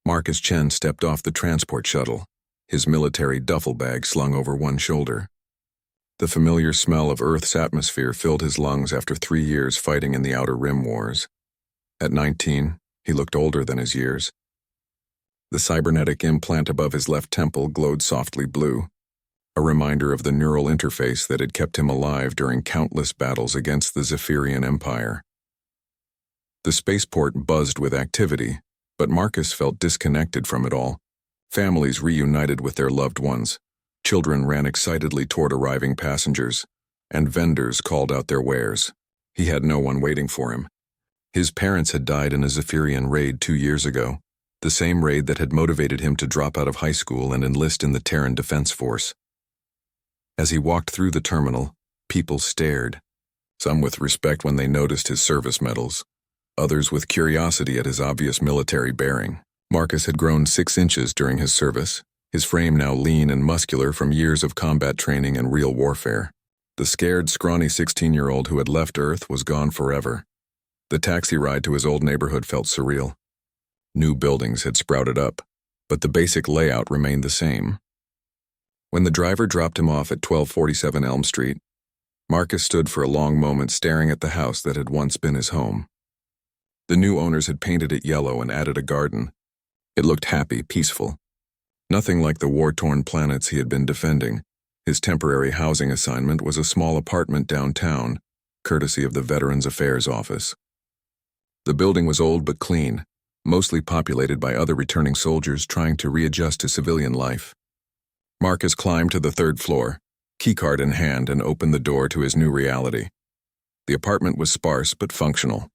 Marcus Chen stepped off the transport shuttle, his military duffel bag slung over one shoulder. The familiar smell of Earth's atmosphere filled his lungs after 3 years fighting in the Outer Rim Wars. At 19, he looked older than his years. The cybernetic implant above his left temple glowed softly blue, a reminder of the neural interface that had kept him alive during countless battles against the Zephyrian Empire. The spaceport buzzed with activity, but Marcus felt disconnected from it all. Families reunited with their loved ones, children ran excitedly toward arriving passengers, and vendors called out their wares. He had no one waiting for him. His parents had died in a Zephyrian raid 2 years ago, the same raid that had motivated him to drop out of high school and enlist in the Terran Defense Force. As he walked through the terminal, people stared, some with respect when they noticed his service medals, others with curiosity at his obvious military bearing. Marcus had grown 6 inches during his service, his frame now lean and muscular from years of combat training and real warfare. The scared, scrawny 16-year-old who had left Earth was gone forever. The taxi ride to his old neighborhood felt surreal. New buildings had sprouted up, but the basic layout remained the same. When the driver dropped him off at 1247 Elm Street, Marcus stood for a long moment staring at the house that had once been his home. The new owners had painted it yellow and added a garden. It looked happy, peaceful. Nothing like the war-torn planets he had been defending. His temporary housing assignment was a small apartment downtown, courtesy of the Veterans Affairs Office. The building was old but clean, mostly populated by other returning soldiers trying to readjust to civilian life. Marcus climbed to the 3rd floor, keycard in hand, and opened the door to his new reality. The apartment was sparse but functional.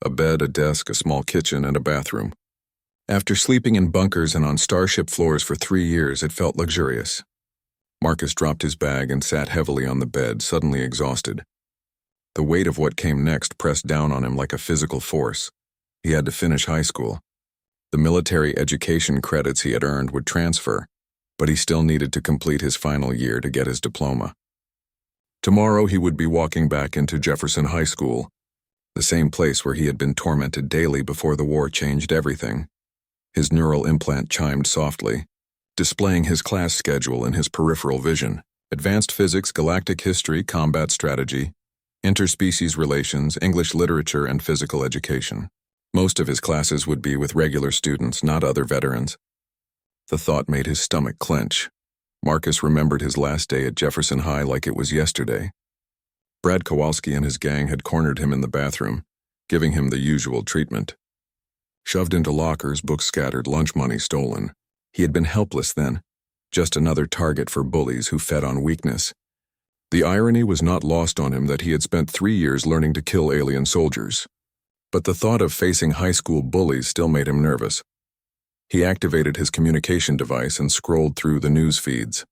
A bed, a desk, a small kitchen, and a bathroom. After sleeping in bunkers and on starship floors for 3 years, it felt luxurious. Marcus dropped his bag and sat heavily on the bed, suddenly exhausted. The weight of what came next pressed down on him like a physical force. He had to finish high school. The military education credits he had earned would transfer, but he still needed to complete his final year to get his diploma. Tomorrow he would be walking back into Jefferson High School, the same place where he had been tormented daily before the war changed everything. His neural implant chimed softly, displaying his class schedule in his peripheral vision: advanced physics, galactic history, combat strategy, interspecies relations, English literature, and physical education. Most of his classes would be with regular students, not other veterans. The thought made his stomach clench. Marcus remembered his last day at Jefferson High like it was yesterday. Brad Kowalski and his gang had cornered him in the bathroom, giving him the usual treatment. Shoved into lockers, books scattered, lunch money stolen. He had been helpless then, just another target for bullies who fed on weakness. The irony was not lost on him that he had spent 3 years learning to kill alien soldiers. But the thought of facing high school bullies still made him nervous. He activated his communication device and scrolled through the news feeds.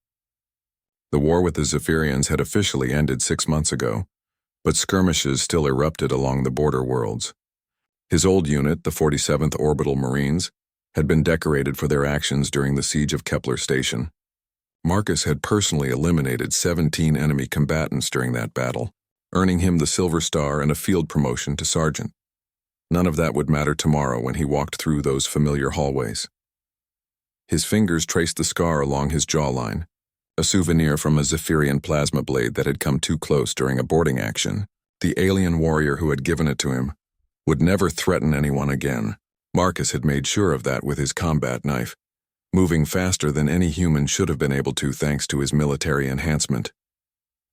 The war with the Zephyrians had officially ended 6 months ago, but skirmishes still erupted along the border worlds. His old unit, the 47th Orbital Marines, had been decorated for their actions during the siege of Kepler Station. Marcus had personally eliminated 17 enemy combatants during that battle, earning him the Silver Star and a field promotion to sergeant. None of that would matter tomorrow when he walked through those familiar hallways. His fingers traced the scar along his jawline, a souvenir from a Zephyrian plasma blade that had come too close during a boarding action. The alien warrior who had given it to him would never threaten anyone again. Marcus had made sure of that with his combat knife, moving faster than any human should have been able to thanks to his military enhancement.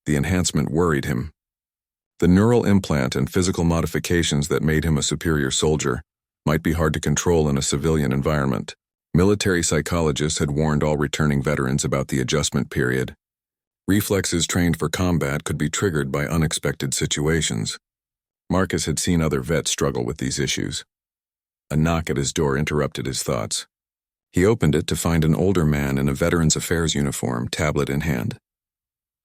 The enhancement worried him. The neural implant and physical modifications that made him a superior soldier might be hard to control in a civilian environment. Military psychologists had warned all returning veterans about the adjustment period. Reflexes trained for combat could be triggered by unexpected situations. Marcus had seen other vets struggle with these issues. A knock at his door interrupted his thoughts. He opened it to find an older man in a Veterans Affairs uniform, tablet in hand.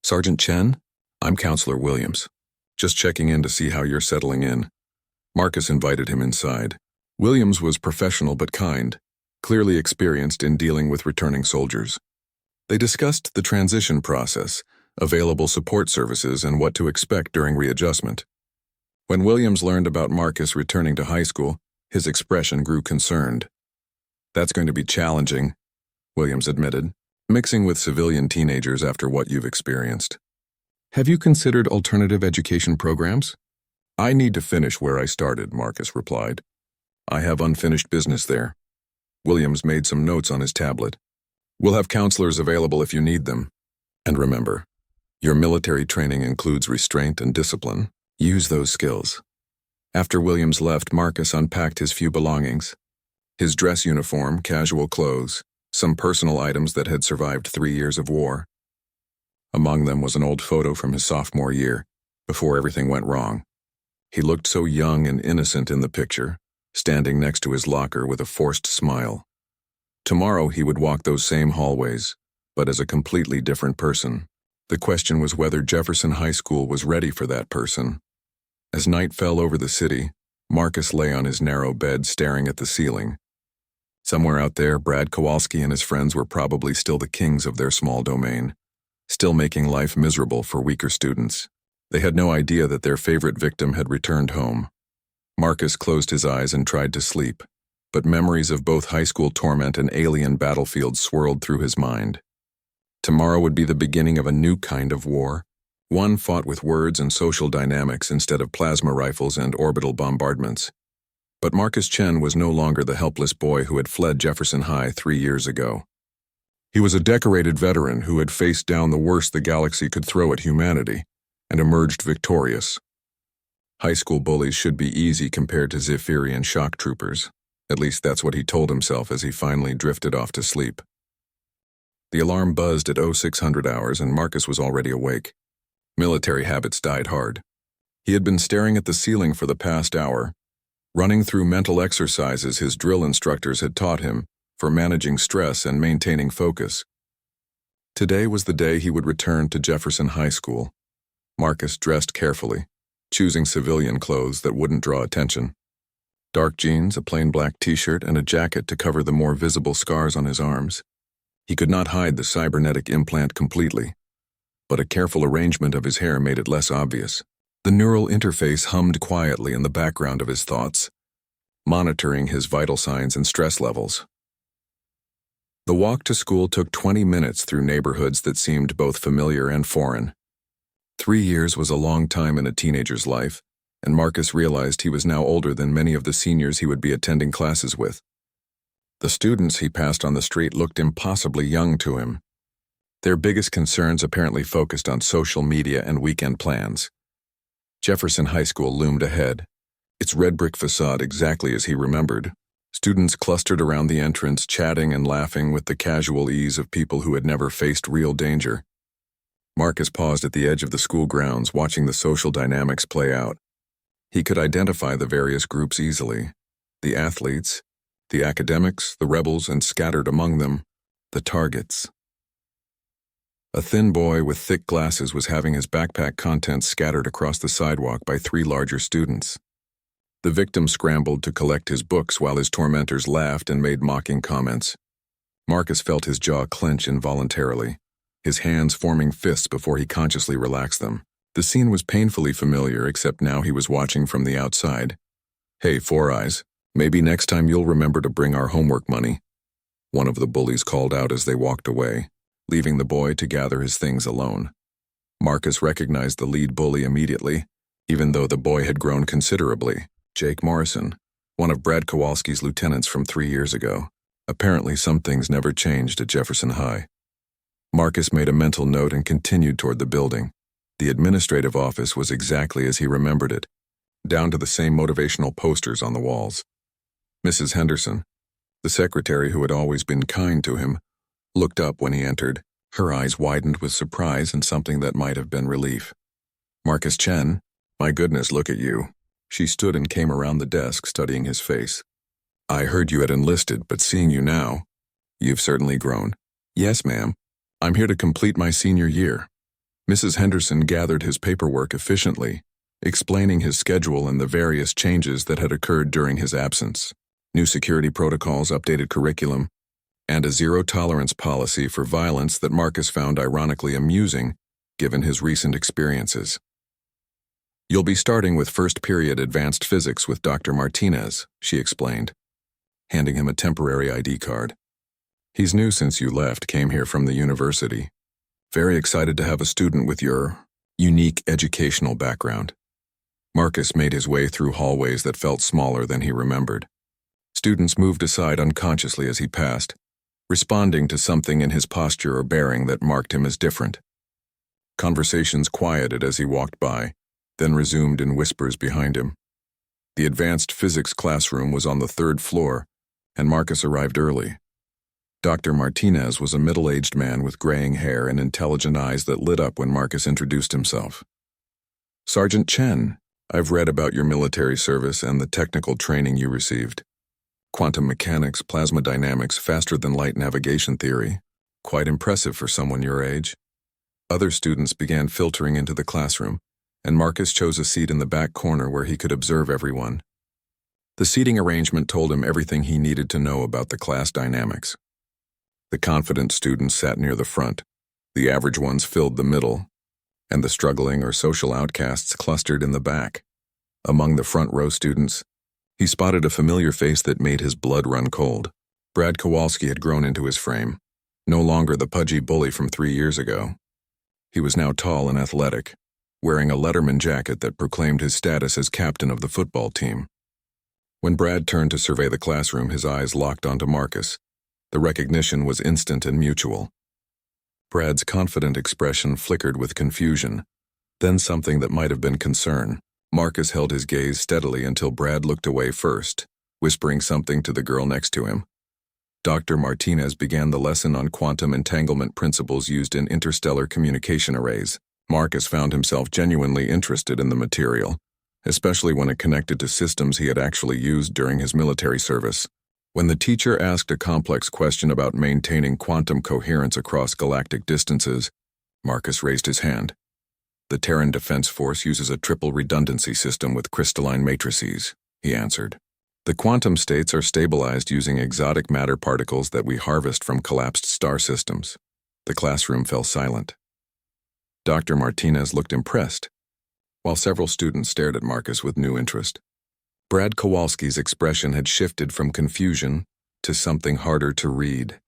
"Sergeant Chen? I'm Counselor Williams. Just checking in to see how you're settling in." Marcus invited him inside. Williams was professional but kind, clearly experienced in dealing with returning soldiers. They discussed the transition process, available support services, and what to expect during readjustment. When Williams learned about Marcus returning to high school, his expression grew concerned. That's going to be challenging, Williams admitted, mixing with civilian teenagers after what you've experienced. Have you considered alternative education programs? I need to finish where I started, Marcus replied. I have unfinished business there. Williams made some notes on his tablet. We'll have counselors available if you need them. And remember, your military training includes restraint and discipline. Use those skills. After Williams left, Marcus unpacked his few belongings. His dress uniform, casual clothes, some personal items that had survived 3 years of war. Among them was an old photo from his sophomore year, before everything went wrong. He looked so young and innocent in the picture, standing next to his locker with a forced smile. Tomorrow he would walk those same hallways, but as a completely different person. The question was whether Jefferson High School was ready for that person. As night fell over the city, Marcus lay on his narrow bed staring at the ceiling. Somewhere out there, Brad Kowalski and his friends were probably still the kings of their small domain, still making life miserable for weaker students. They had no idea that their favorite victim had returned home. Marcus closed his eyes and tried to sleep, but memories of both high school torment and alien battlefields swirled through his mind. Tomorrow would be the beginning of a new kind of war, one fought with words and social dynamics instead of plasma rifles and orbital bombardments. But Marcus Chen was no longer the helpless boy who had fled Jefferson High 3 years ago. He was a decorated veteran who had faced down the worst the galaxy could throw at humanity and emerged victorious. High school bullies should be easy compared to Zephyrian shock troopers. At least that's what he told himself as he finally drifted off to sleep. The alarm buzzed at 0600 hours and Marcus was already awake. Military habits died hard. He had been staring at the ceiling for the past hour, running through mental exercises his drill instructors had taught him for managing stress and maintaining focus. Today was the day he would return to Jefferson High School. Marcus dressed carefully, choosing civilian clothes that wouldn't draw attention. Dark jeans, a plain black t-shirt, and a jacket to cover the more visible scars on his arms. He could not hide the cybernetic implant completely, but a careful arrangement of his hair made it less obvious. The neural interface hummed quietly in the background of his thoughts, monitoring his vital signs and stress levels. The walk to school took 20 minutes through neighborhoods that seemed both familiar and foreign. 3 years was a long time in a teenager's life, and Marcus realized he was now older than many of the seniors he would be attending classes with. The students he passed on the street looked impossibly young to him. Their biggest concerns apparently focused on social media and weekend plans. Jefferson High School loomed ahead, its red brick facade exactly as he remembered. Students clustered around the entrance, chatting and laughing with the casual ease of people who had never faced real danger. Marcus paused at the edge of the school grounds, watching the social dynamics play out. He could identify the various groups easily. The athletes, the academics, the rebels, and scattered among them, the targets. A thin boy with thick glasses was having his backpack contents scattered across the sidewalk by 3 larger students. The victim scrambled to collect his books while his tormentors laughed and made mocking comments. Marcus felt his jaw clench involuntarily, his hands forming fists before he consciously relaxed them. The scene was painfully familiar, except now he was watching from the outside. Hey, Four Eyes, maybe next time you'll remember to bring our homework money, one of the bullies called out as they walked away, leaving the boy to gather his things alone. Marcus recognized the lead bully immediately, even though the boy had grown considerably. Jake Morrison, one of Brad Kowalski's lieutenants from 3 years ago. Apparently some things never changed at Jefferson High. Marcus made a mental note and continued toward the building. The administrative office was exactly as he remembered it, down to the same motivational posters on the walls. Mrs. Henderson, the secretary who had always been kind to him, looked up when he entered. Her eyes widened with surprise and something that might have been relief. Marcus Chen, my goodness, look at you. She stood and came around the desk, studying his face. I heard you had enlisted, but seeing you now, you've certainly grown. Yes, ma'am. I'm here to complete my senior year. Mrs. Henderson gathered his paperwork efficiently, explaining his schedule and the various changes that had occurred during his absence. New security protocols, updated curriculum, and a zero-tolerance policy for violence that Marcus found ironically amusing, given his recent experiences. You'll be starting with first period advanced physics with Dr. Martinez, she explained. handing him a temporary ID card. "He's new since you left, came here from the university. Very excited to have a student with your unique educational background." Marcus made his way through hallways that felt smaller than he remembered. Students moved aside unconsciously as he passed, responding to something in his posture or bearing that marked him as different. Conversations quieted as he walked by, then resumed in whispers behind him. The advanced physics classroom was on the 3rd floor, and Marcus arrived early. Dr. Martinez was a middle-aged man with graying hair and intelligent eyes that lit up when Marcus introduced himself. "Sergeant Chen, I've read about your military service and the technical training you received. Quantum mechanics, plasma dynamics, faster-than-light navigation theory. Quite impressive for someone your age." Other students began filtering into the classroom, and Marcus chose a seat in the back corner where he could observe everyone. The seating arrangement told him everything he needed to know about the class dynamics. The confident students sat near the front, the average ones filled the middle, and the struggling or social outcasts clustered in the back. Among the front row students, he spotted a familiar face that made his blood run cold. Brad Kowalski had grown into his frame, no longer the pudgy bully from 3 years ago. He was now tall and athletic, wearing a Letterman jacket that proclaimed his status as captain of the football team. When Brad turned to survey the classroom, his eyes locked onto Marcus. The recognition was instant and mutual. Brad's confident expression flickered with confusion, then something that might have been concern. Marcus held his gaze steadily until Brad looked away first, whispering something to the girl next to him. Dr. Martinez began the lesson on quantum entanglement principles used in interstellar communication arrays. Marcus found himself genuinely interested in the material, especially when it connected to systems he had actually used during his military service. When the teacher asked a complex question about maintaining quantum coherence across galactic distances, Marcus raised his hand. "The Terran Defense Force uses a triple redundancy system with crystalline matrices," he answered. "The quantum states are stabilized using exotic matter particles that we harvest from collapsed star systems." The classroom fell silent. Dr. Martinez looked impressed, while several students stared at Marcus with new interest. Brad Kowalski's expression had shifted from confusion to something harder to read.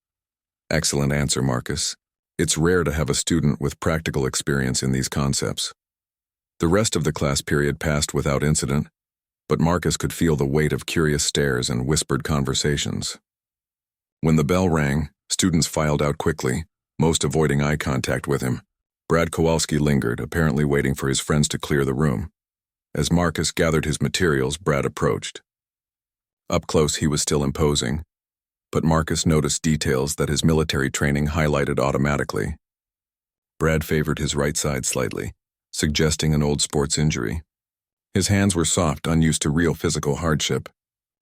"Excellent answer, Marcus. It's rare to have a student with practical experience in these concepts." The rest of the class period passed without incident, but Marcus could feel the weight of curious stares and whispered conversations. When the bell rang, students filed out quickly, most avoiding eye contact with him. Brad Kowalski lingered, apparently waiting for his friends to clear the room. As Marcus gathered his materials, Brad approached. Up close, he was still imposing, but Marcus noticed details that his military training highlighted automatically. Brad favored his right side slightly, suggesting an old sports injury. His hands were soft, unused to real physical hardship.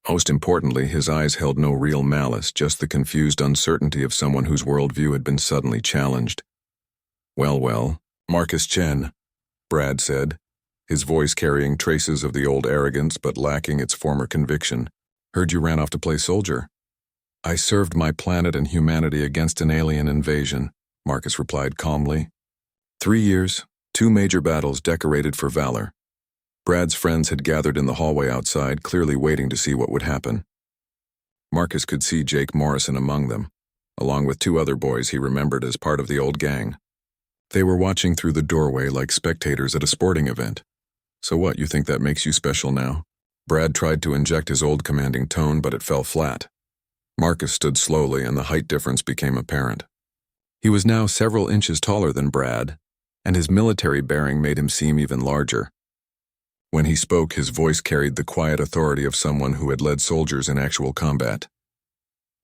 Most importantly, his eyes held no real malice, just the confused uncertainty of someone whose worldview had been suddenly challenged. Well, Marcus Chen," Brad said, his voice carrying traces of the old arrogance but lacking its former conviction. "Heard you ran off to play soldier." "I served my planet and humanity against an alien invasion," Marcus replied calmly. 3 years, 2 major battles decorated for valor." Brad's friends had gathered in the hallway outside, clearly waiting to see what would happen. Marcus could see Jake Morrison among them, along with 2 other boys he remembered as part of the old gang. They were watching through the doorway like spectators at a sporting event. "So what, you think that makes you special now?" Brad tried to inject his old commanding tone, but it fell flat. Marcus stood slowly, and the height difference became apparent. He was now several inches taller than Brad, and his military bearing made him seem even larger. When he spoke, his voice carried the quiet authority of someone who had led soldiers in actual combat.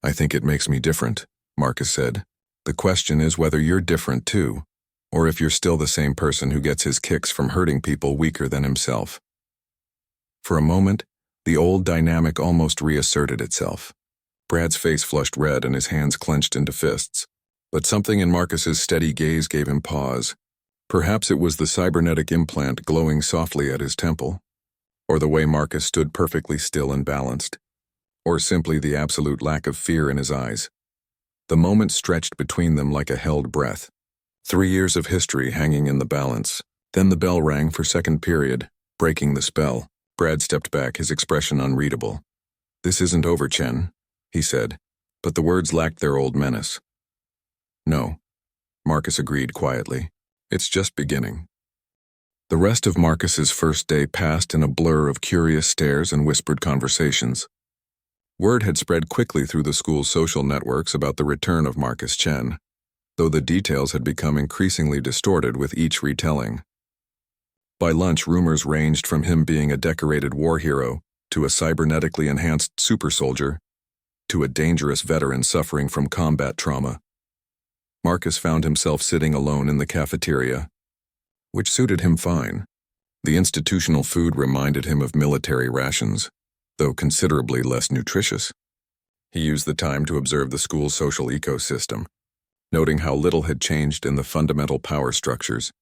"I think it makes me different," Marcus said. "The question is whether you're different too, or if you're still the same person who gets his kicks from hurting people weaker than himself." For a moment, the old dynamic almost reasserted itself. Brad's face flushed red and his hands clenched into fists. But something in Marcus's steady gaze gave him pause. Perhaps it was the cybernetic implant glowing softly at his temple, or the way Marcus stood perfectly still and balanced, or simply the absolute lack of fear in his eyes. The moment stretched between them like a held breath. 3 years of history hanging in the balance. Then the bell rang for second period, breaking the spell. Brad stepped back, his expression unreadable. "This isn't over, Chen. he said, but the words lacked their old menace. No, Marcus agreed quietly. It's just beginning. The rest of Marcus's first day passed in a blur of curious stares and whispered conversations. Word had spread quickly through the school's social networks about the return of Marcus Chen, though the details had become increasingly distorted with each retelling. By lunch, rumors ranged from him being a decorated war hero to a cybernetically enhanced super soldier to a dangerous veteran suffering from combat trauma. Marcus found himself sitting alone in the cafeteria, which suited him fine. The institutional food reminded him of military rations, though considerably less nutritious. He used the time to observe the school's social ecosystem, noting how little had changed in the fundamental power structures.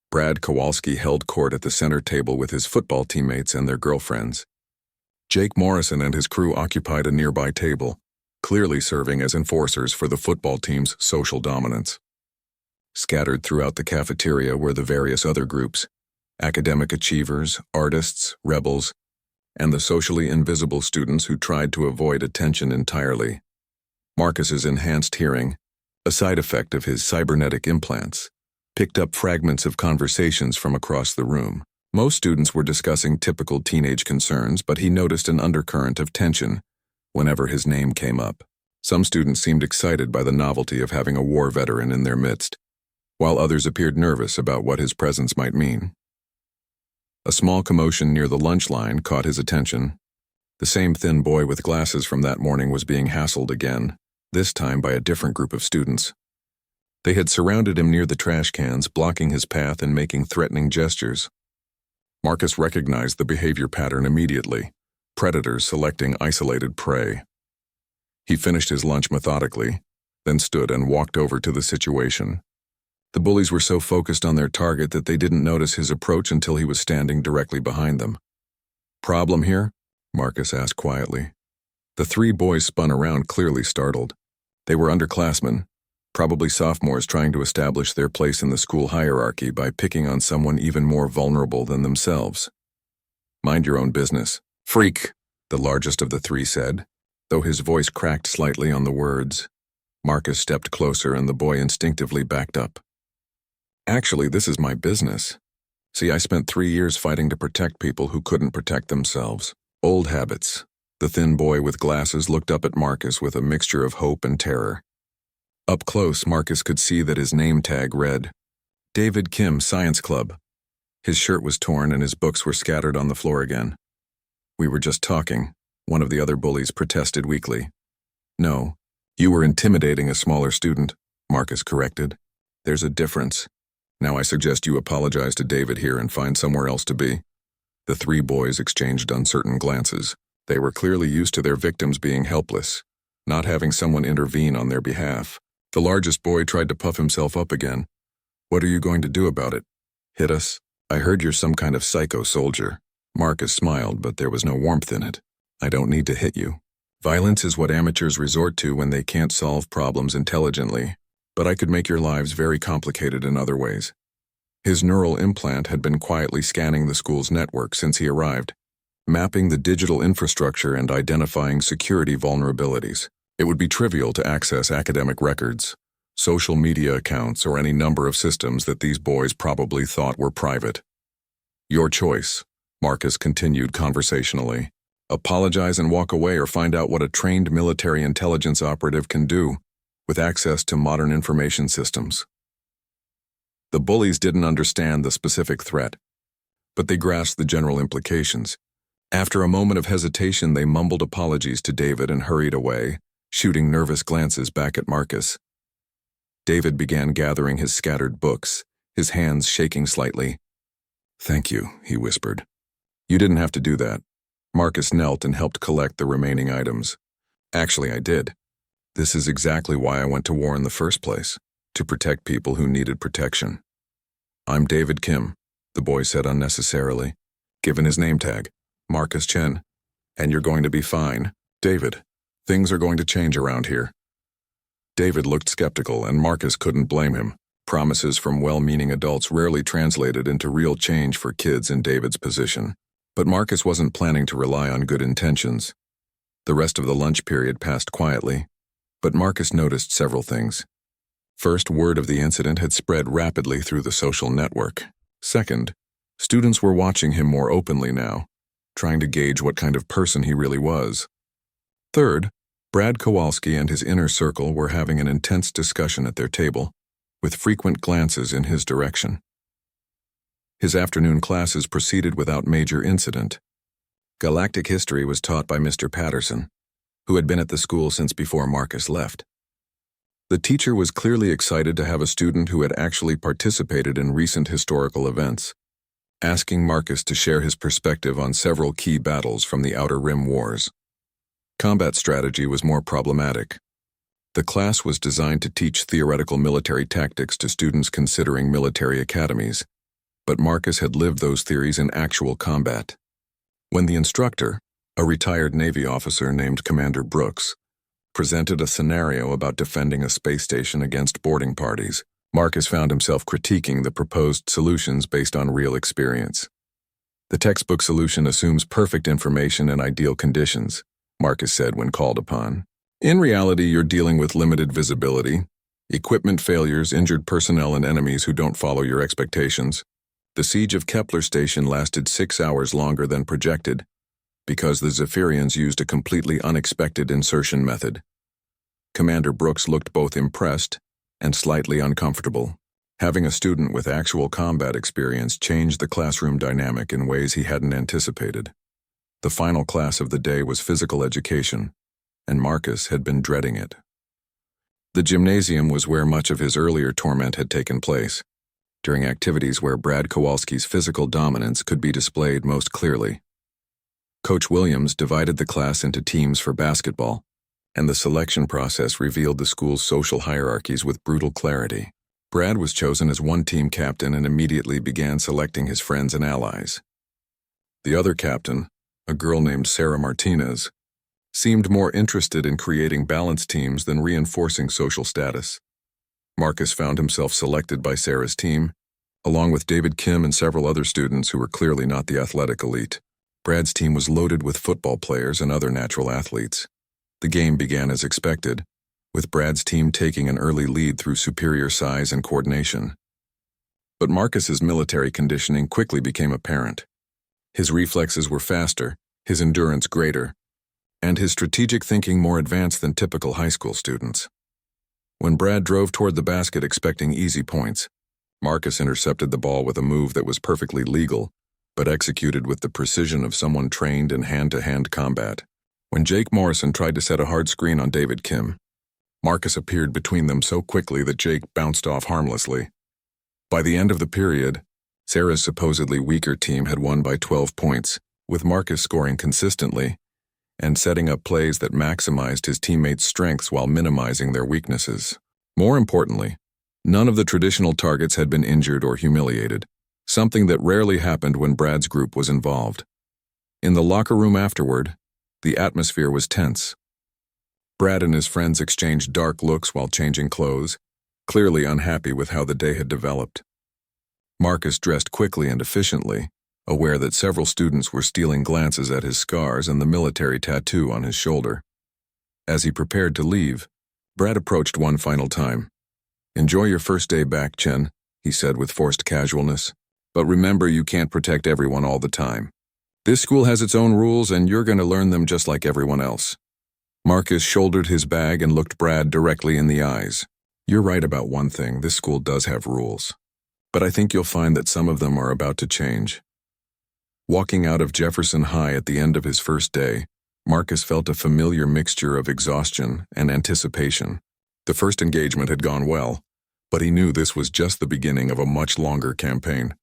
Brad Kowalski held court at the center table with his football teammates and their girlfriends. Jake Morrison and his crew occupied a nearby table, clearly serving as enforcers for the football team's social dominance. Scattered throughout the cafeteria were the various other groups: academic achievers, artists, rebels, and the socially invisible students who tried to avoid attention entirely. Marcus's enhanced hearing, a side effect of his cybernetic implants, picked up fragments of conversations from across the room. Most students were discussing typical teenage concerns, but he noticed an undercurrent of tension whenever his name came up. Some students seemed excited by the novelty of having a war veteran in their midst, while others appeared nervous about what his presence might mean. A small commotion near the lunch line caught his attention. The same thin boy with glasses from that morning was being hassled again, this time by a different group of students. They had surrounded him near the trash cans, blocking his path and making threatening gestures. Marcus recognized the behavior pattern immediately: predators selecting isolated prey. He finished his lunch methodically, then stood and walked over to the situation. The bullies were so focused on their target that they didn't notice his approach until he was standing directly behind them. "Problem here?" Marcus asked quietly. The three boys spun around, clearly startled. They were underclassmen, probably sophomores trying to establish their place in the school hierarchy by picking on someone even more vulnerable than themselves. "Mind your own business, freak," the largest of the three said, though his voice cracked slightly on the words. Marcus stepped closer and the boy instinctively backed up. "Actually, this is my business. See, I spent 3 years fighting to protect people who couldn't protect themselves. Old habits." The thin boy with glasses looked up at Marcus with a mixture of hope and terror. Up close, Marcus could see that his name tag read, David Kim, Science Club. His shirt was torn and his books were scattered on the floor again. "We were just talking," one of the other bullies protested weakly. "No, you were intimidating a smaller student," Marcus corrected. "There's a difference. Now I suggest you apologize to David here and find somewhere else to be." The three boys exchanged uncertain glances. They were clearly used to their victims being helpless, not having someone intervene on their behalf. The largest boy tried to puff himself up again. "What are you going to do about it? Hit us? I heard you're some kind of psycho soldier." Marcus smiled, but there was no warmth in it. "I don't need to hit you. Violence is what amateurs resort to when they can't solve problems intelligently, but I could make your lives very complicated in other ways." His neural implant had been quietly scanning the school's network since he arrived, mapping the digital infrastructure and identifying security vulnerabilities. It would be trivial to access academic records, social media accounts, or any number of systems that these boys probably thought were private. "Your choice," Marcus continued conversationally. "Apologize and walk away, or find out what a trained military intelligence operative can do with access to modern information systems." The bullies didn't understand the specific threat, but they grasped the general implications. After a moment of hesitation, they mumbled apologies to David and hurried away, shooting nervous glances back at Marcus. David began gathering his scattered books, his hands shaking slightly. "Thank you," he whispered. "You didn't have to do that." Marcus knelt and helped collect the remaining items. "Actually, I did. This is exactly why I went to war in the first place, to protect people who needed protection." "I'm David Kim," the boy said unnecessarily, given his name tag, Marcus Chen. "And you're going to be fine, David. Things are going to change around here." David looked skeptical, and Marcus couldn't blame him. Promises from well-meaning adults rarely translated into real change for kids in David's position. But Marcus wasn't planning to rely on good intentions. The rest of the lunch period passed quietly, but Marcus noticed several things. First, word of the incident had spread rapidly through the social network. Second, students were watching him more openly now, trying to gauge what kind of person he really was. Third, Brad Kowalski and his inner circle were having an intense discussion at their table, with frequent glances in his direction. His afternoon classes proceeded without major incident. Galactic history was taught by Mr. Patterson, who had been at the school since before Marcus left. The teacher was clearly excited to have a student who had actually participated in recent historical events, asking Marcus to share his perspective on several key battles from the Outer Rim Wars. Combat strategy was more problematic. The class was designed to teach theoretical military tactics to students considering military academies, but Marcus had lived those theories in actual combat. When the instructor, a retired Navy officer named Commander Brooks, presented a scenario about defending a space station against boarding parties, Marcus found himself critiquing the proposed solutions based on real experience. The textbook solution assumes perfect information and ideal conditions, Marcus said when called upon. In reality, you're dealing with limited visibility, equipment failures, injured personnel, and enemies who don't follow your expectations. The siege of Kepler Station lasted 6 hours longer than projected because the Zephyrians used a completely unexpected insertion method. Commander Brooks looked both impressed and slightly uncomfortable. Having a student with actual combat experience changed the classroom dynamic in ways he hadn't anticipated. The final class of the day was physical education, and Marcus had been dreading it. The gymnasium was where much of his earlier torment had taken place, during activities where Brad Kowalski's physical dominance could be displayed most clearly. Coach Williams divided the class into teams for basketball, and the selection process revealed the school's social hierarchies with brutal clarity. Brad was chosen as one team captain and immediately began selecting his friends and allies. The other captain, a girl named Sarah Martinez, seemed more interested in creating balanced teams than reinforcing social status. Marcus found himself selected by Sarah's team, along with David Kim and several other students who were clearly not the athletic elite. Brad's team was loaded with football players and other natural athletes. The game began as expected, with Brad's team taking an early lead through superior size and coordination. But Marcus's military conditioning quickly became apparent. His reflexes were faster, his endurance greater, and his strategic thinking more advanced than typical high school students. When Brad drove toward the basket expecting easy points, Marcus intercepted the ball with a move that was perfectly legal, but executed with the precision of someone trained in hand-to-hand combat. When Jake Morrison tried to set a hard screen on David Kim, Marcus appeared between them so quickly that Jake bounced off harmlessly. By the end of the period, Sarah's supposedly weaker team had won by 12 points, with Marcus scoring consistently and setting up plays that maximized his teammates' strengths while minimizing their weaknesses. More importantly, none of the traditional targets had been injured or humiliated, something that rarely happened when Brad's group was involved. In the locker room afterward, the atmosphere was tense. Brad and his friends exchanged dark looks while changing clothes, clearly unhappy with how the day had developed. Marcus dressed quickly and efficiently, aware that several students were stealing glances at his scars and the military tattoo on his shoulder. As he prepared to leave, Brad approached one final time. "Enjoy your first day back, Chen," he said with forced casualness. "But remember, you can't protect everyone all the time. This school has its own rules, and you're going to learn them just like everyone else." Marcus shouldered his bag and looked Brad directly in the eyes. "You're right about one thing, this school does have rules. But I think you'll find that some of them are about to change." Walking out of Jefferson High at the end of his first day, Marcus felt a familiar mixture of exhaustion and anticipation. The first engagement had gone well, but he knew this was just the beginning of a much longer campaign.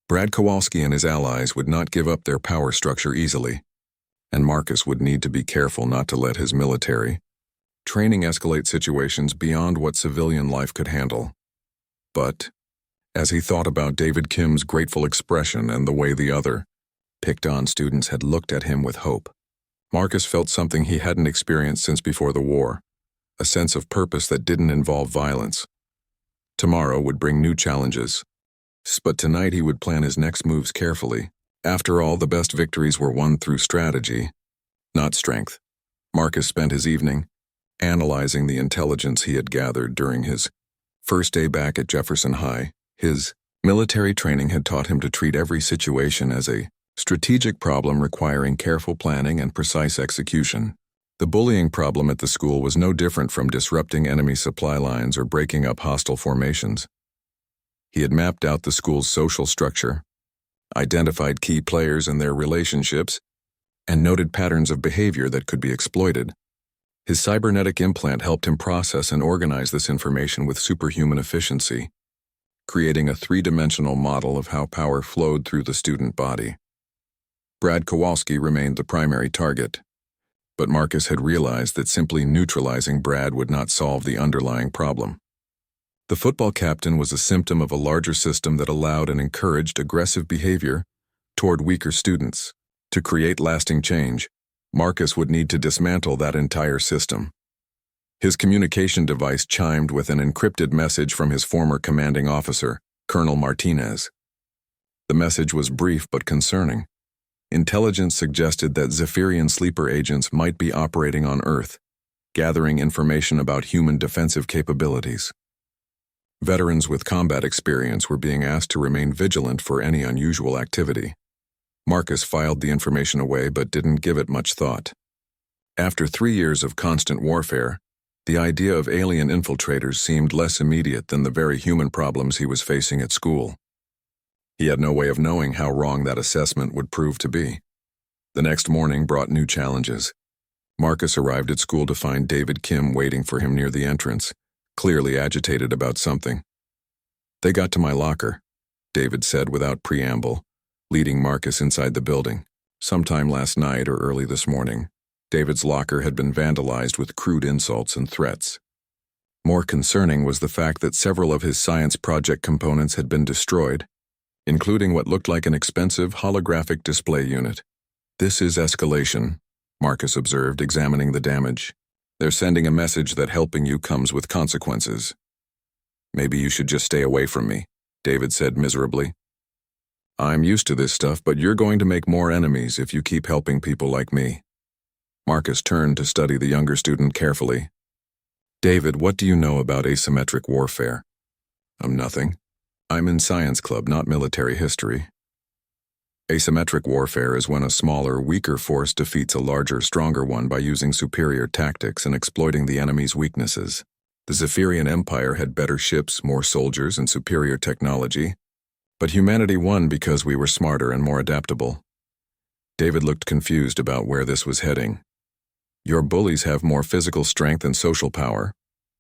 Brad Kowalski and his allies would not give up their power structure easily, and Marcus would need to be careful not to let his military training escalate situations beyond what civilian life could handle. But as he thought about David Kim's grateful expression and the way the other picked-on students had looked at him with hope, Marcus felt something he hadn't experienced since before the war, a sense of purpose that didn't involve violence. Tomorrow would bring new challenges, but tonight he would plan his next moves carefully. After all, the best victories were won through strategy, not strength. Marcus spent his evening analyzing the intelligence he had gathered during his first day back at Jefferson High. His military training had taught him to treat every situation as a strategic problem requiring careful planning and precise execution. The bullying problem at the school was no different from disrupting enemy supply lines or breaking up hostile formations. He had mapped out the school's social structure, identified key players and their relationships, and noted patterns of behavior that could be exploited. His cybernetic implant helped him process and organize this information with superhuman efficiency, creating a three-dimensional model of how power flowed through the student body. Brad Kowalski remained the primary target, but Marcus had realized that simply neutralizing Brad would not solve the underlying problem. The football captain was a symptom of a larger system that allowed and encouraged aggressive behavior toward weaker students. To create lasting change, Marcus would need to dismantle that entire system. His communication device chimed with an encrypted message from his former commanding officer, Colonel Martinez. The message was brief but concerning. Intelligence suggested that Zephyrian sleeper agents might be operating on Earth, gathering information about human defensive capabilities. Veterans with combat experience were being asked to remain vigilant for any unusual activity. Marcus filed the information away but didn't give it much thought. After 3 years of constant warfare, the idea of alien infiltrators seemed less immediate than the very human problems he was facing at school. He had no way of knowing how wrong that assessment would prove to be. The next morning brought new challenges. Marcus arrived at school to find David Kim waiting for him near the entrance, clearly agitated about something. "They got to my locker," David said without preamble, leading Marcus inside the building. Sometime last night or early this morning, David's locker had been vandalized with crude insults and threats. More concerning was the fact that several of his science project components had been destroyed, including what looked like an expensive holographic display unit. "This is escalation," Marcus observed, examining the damage. "They're sending a message that helping you comes with consequences." "Maybe you should just stay away from me," David said miserably. "I'm used to this stuff, but you're going to make more enemies if you keep helping people like me." Marcus turned to study the younger student carefully. "David, what do you know about asymmetric warfare?" Nothing. I'm in science club, not military history." Asymmetric warfare is when a smaller, weaker force defeats a larger, stronger one by using superior tactics and exploiting the enemy's weaknesses. The Zephyrian Empire had better ships, more soldiers, and superior technology, but humanity won because we were smarter and more adaptable. David looked confused about where this was heading. "Your bullies have more physical strength and social power,"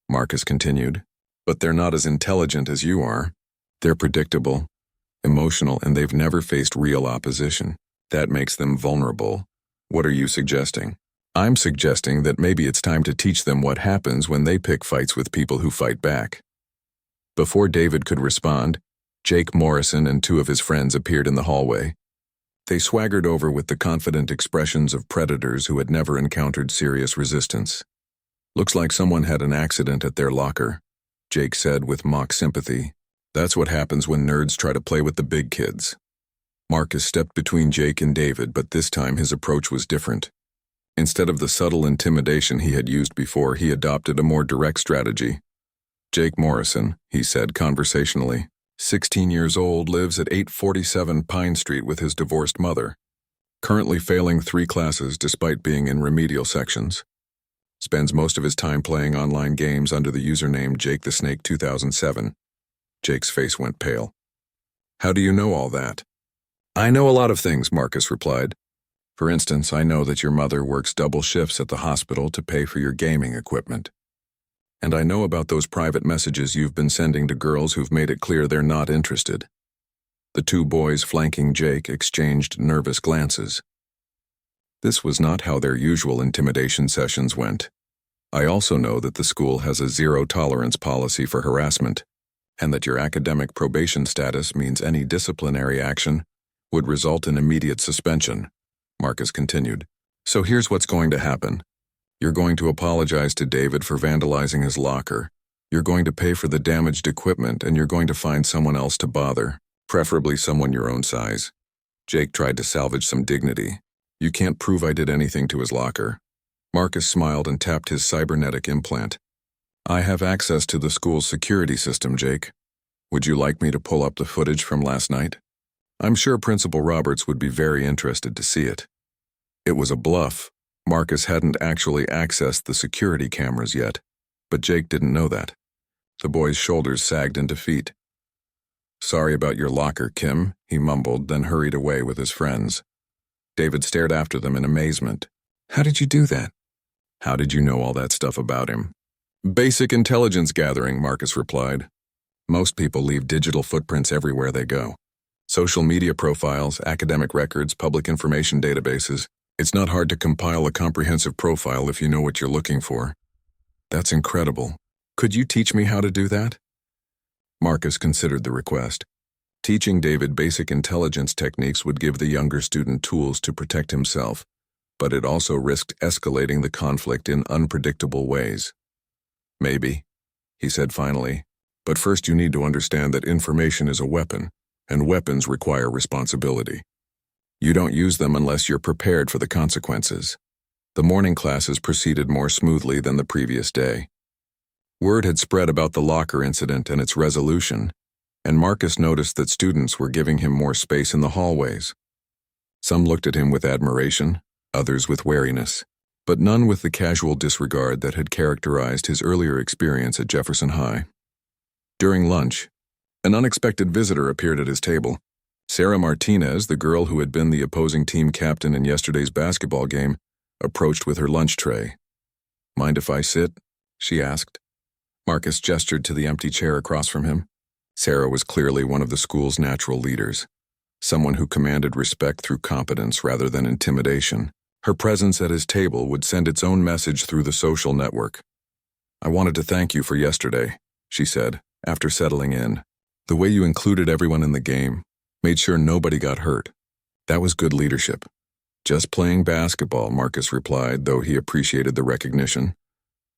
Marcus continued, "but they're not as intelligent as you are. They're predictable, emotional, and they've never faced real opposition. That makes them vulnerable. What are you suggesting?" "I'm suggesting that maybe it's time to teach them what happens when they pick fights with people who fight back." Before David could respond, Jake Morrison and 2 of his friends appeared in the hallway. They swaggered over with the confident expressions of predators who had never encountered serious resistance. "Looks like someone had an accident at their locker," Jake said with mock sympathy. "That's what happens when nerds try to play with the big kids." Marcus stepped between Jake and David, but this time his approach was different. Instead of the subtle intimidation he had used before, he adopted a more direct strategy. "Jake Morrison," he said conversationally, 16 years old, lives at 847 Pine Street with his divorced mother. Currently failing 3 classes despite being in remedial sections. Spends most of his time playing online games under the username Jake the Snake 2007. Jake's face went pale. "How do you know all that?" "I know a lot of things," Marcus replied. "For instance, I know that your mother works double shifts at the hospital to pay for your gaming equipment. And I know about those private messages you've been sending to girls who've made it clear they're not interested." The 2 boys flanking Jake exchanged nervous glances. This was not how their usual intimidation sessions went. "I also know that the school has a zero-tolerance policy for harassment, and that your academic probation status means any disciplinary action would result in immediate suspension," Marcus continued. "So here's what's going to happen. You're going to apologize to David for vandalizing his locker. You're going to pay for the damaged equipment, and you're going to find someone else to bother, preferably someone your own size." Jake tried to salvage some dignity. "You can't prove I did anything to his locker." Marcus smiled and tapped his cybernetic implant. I have access to the school's security system, Jake. Would you like me to pull up the footage from last night? I'm sure Principal Roberts would be very interested to see it. It was a bluff. Marcus hadn't actually accessed the security cameras yet, but Jake didn't know that. The boy's shoulders sagged in defeat. Sorry about your locker, Kim, he mumbled, then hurried away with his friends. David stared after them in amazement. How did you do that? How did you know all that stuff about him? Basic intelligence gathering, Marcus replied. Most people leave digital footprints everywhere they go. Social media profiles, academic records, public information databases. It's not hard to compile a comprehensive profile if you know what you're looking for. That's incredible. Could you teach me how to do that? Marcus considered the request. Teaching David basic intelligence techniques would give the younger student tools to protect himself, but it also risked escalating the conflict in unpredictable ways. Maybe, he said finally, but first you need to understand that information is a weapon, and weapons require responsibility. You don't use them unless you're prepared for the consequences. The morning classes proceeded more smoothly than the previous day. Word had spread about the locker incident and its resolution, and Marcus noticed that students were giving him more space in the hallways. Some looked at him with admiration, others with wariness, but none with the casual disregard that had characterized his earlier experience at Jefferson High. During lunch, an unexpected visitor appeared at his table. Sarah Martinez, the girl who had been the opposing team captain in yesterday's basketball game, approached with her lunch tray. Mind if I sit? She asked. Marcus gestured to the empty chair across from him. Sarah was clearly one of the school's natural leaders, someone who commanded respect through competence rather than intimidation. Her presence at his table would send its own message through the social network. I wanted to thank you for yesterday, she said, after settling in. The way you included everyone in the game, made sure nobody got hurt. That was good leadership. Just playing basketball, Marcus replied, though he appreciated the recognition.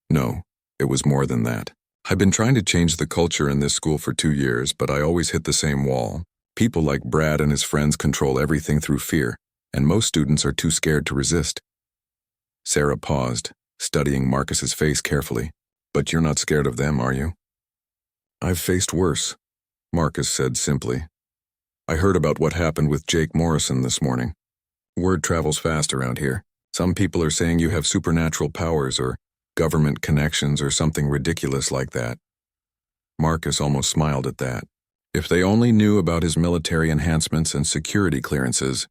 No, it was more than that. I've been trying to change the culture in this school for 2 years, but I always hit the same wall. People like Brad and his friends control everything through fear, and most students are too scared to resist. Sarah paused, studying Marcus's face carefully. But you're not scared of them, are you? I've faced worse, Marcus said simply. I heard about what happened with Jake Morrison this morning. Word travels fast around here. Some people are saying you have supernatural powers or government connections or something ridiculous like that. Marcus almost smiled at that. If they only knew about his military enhancements and security clearances,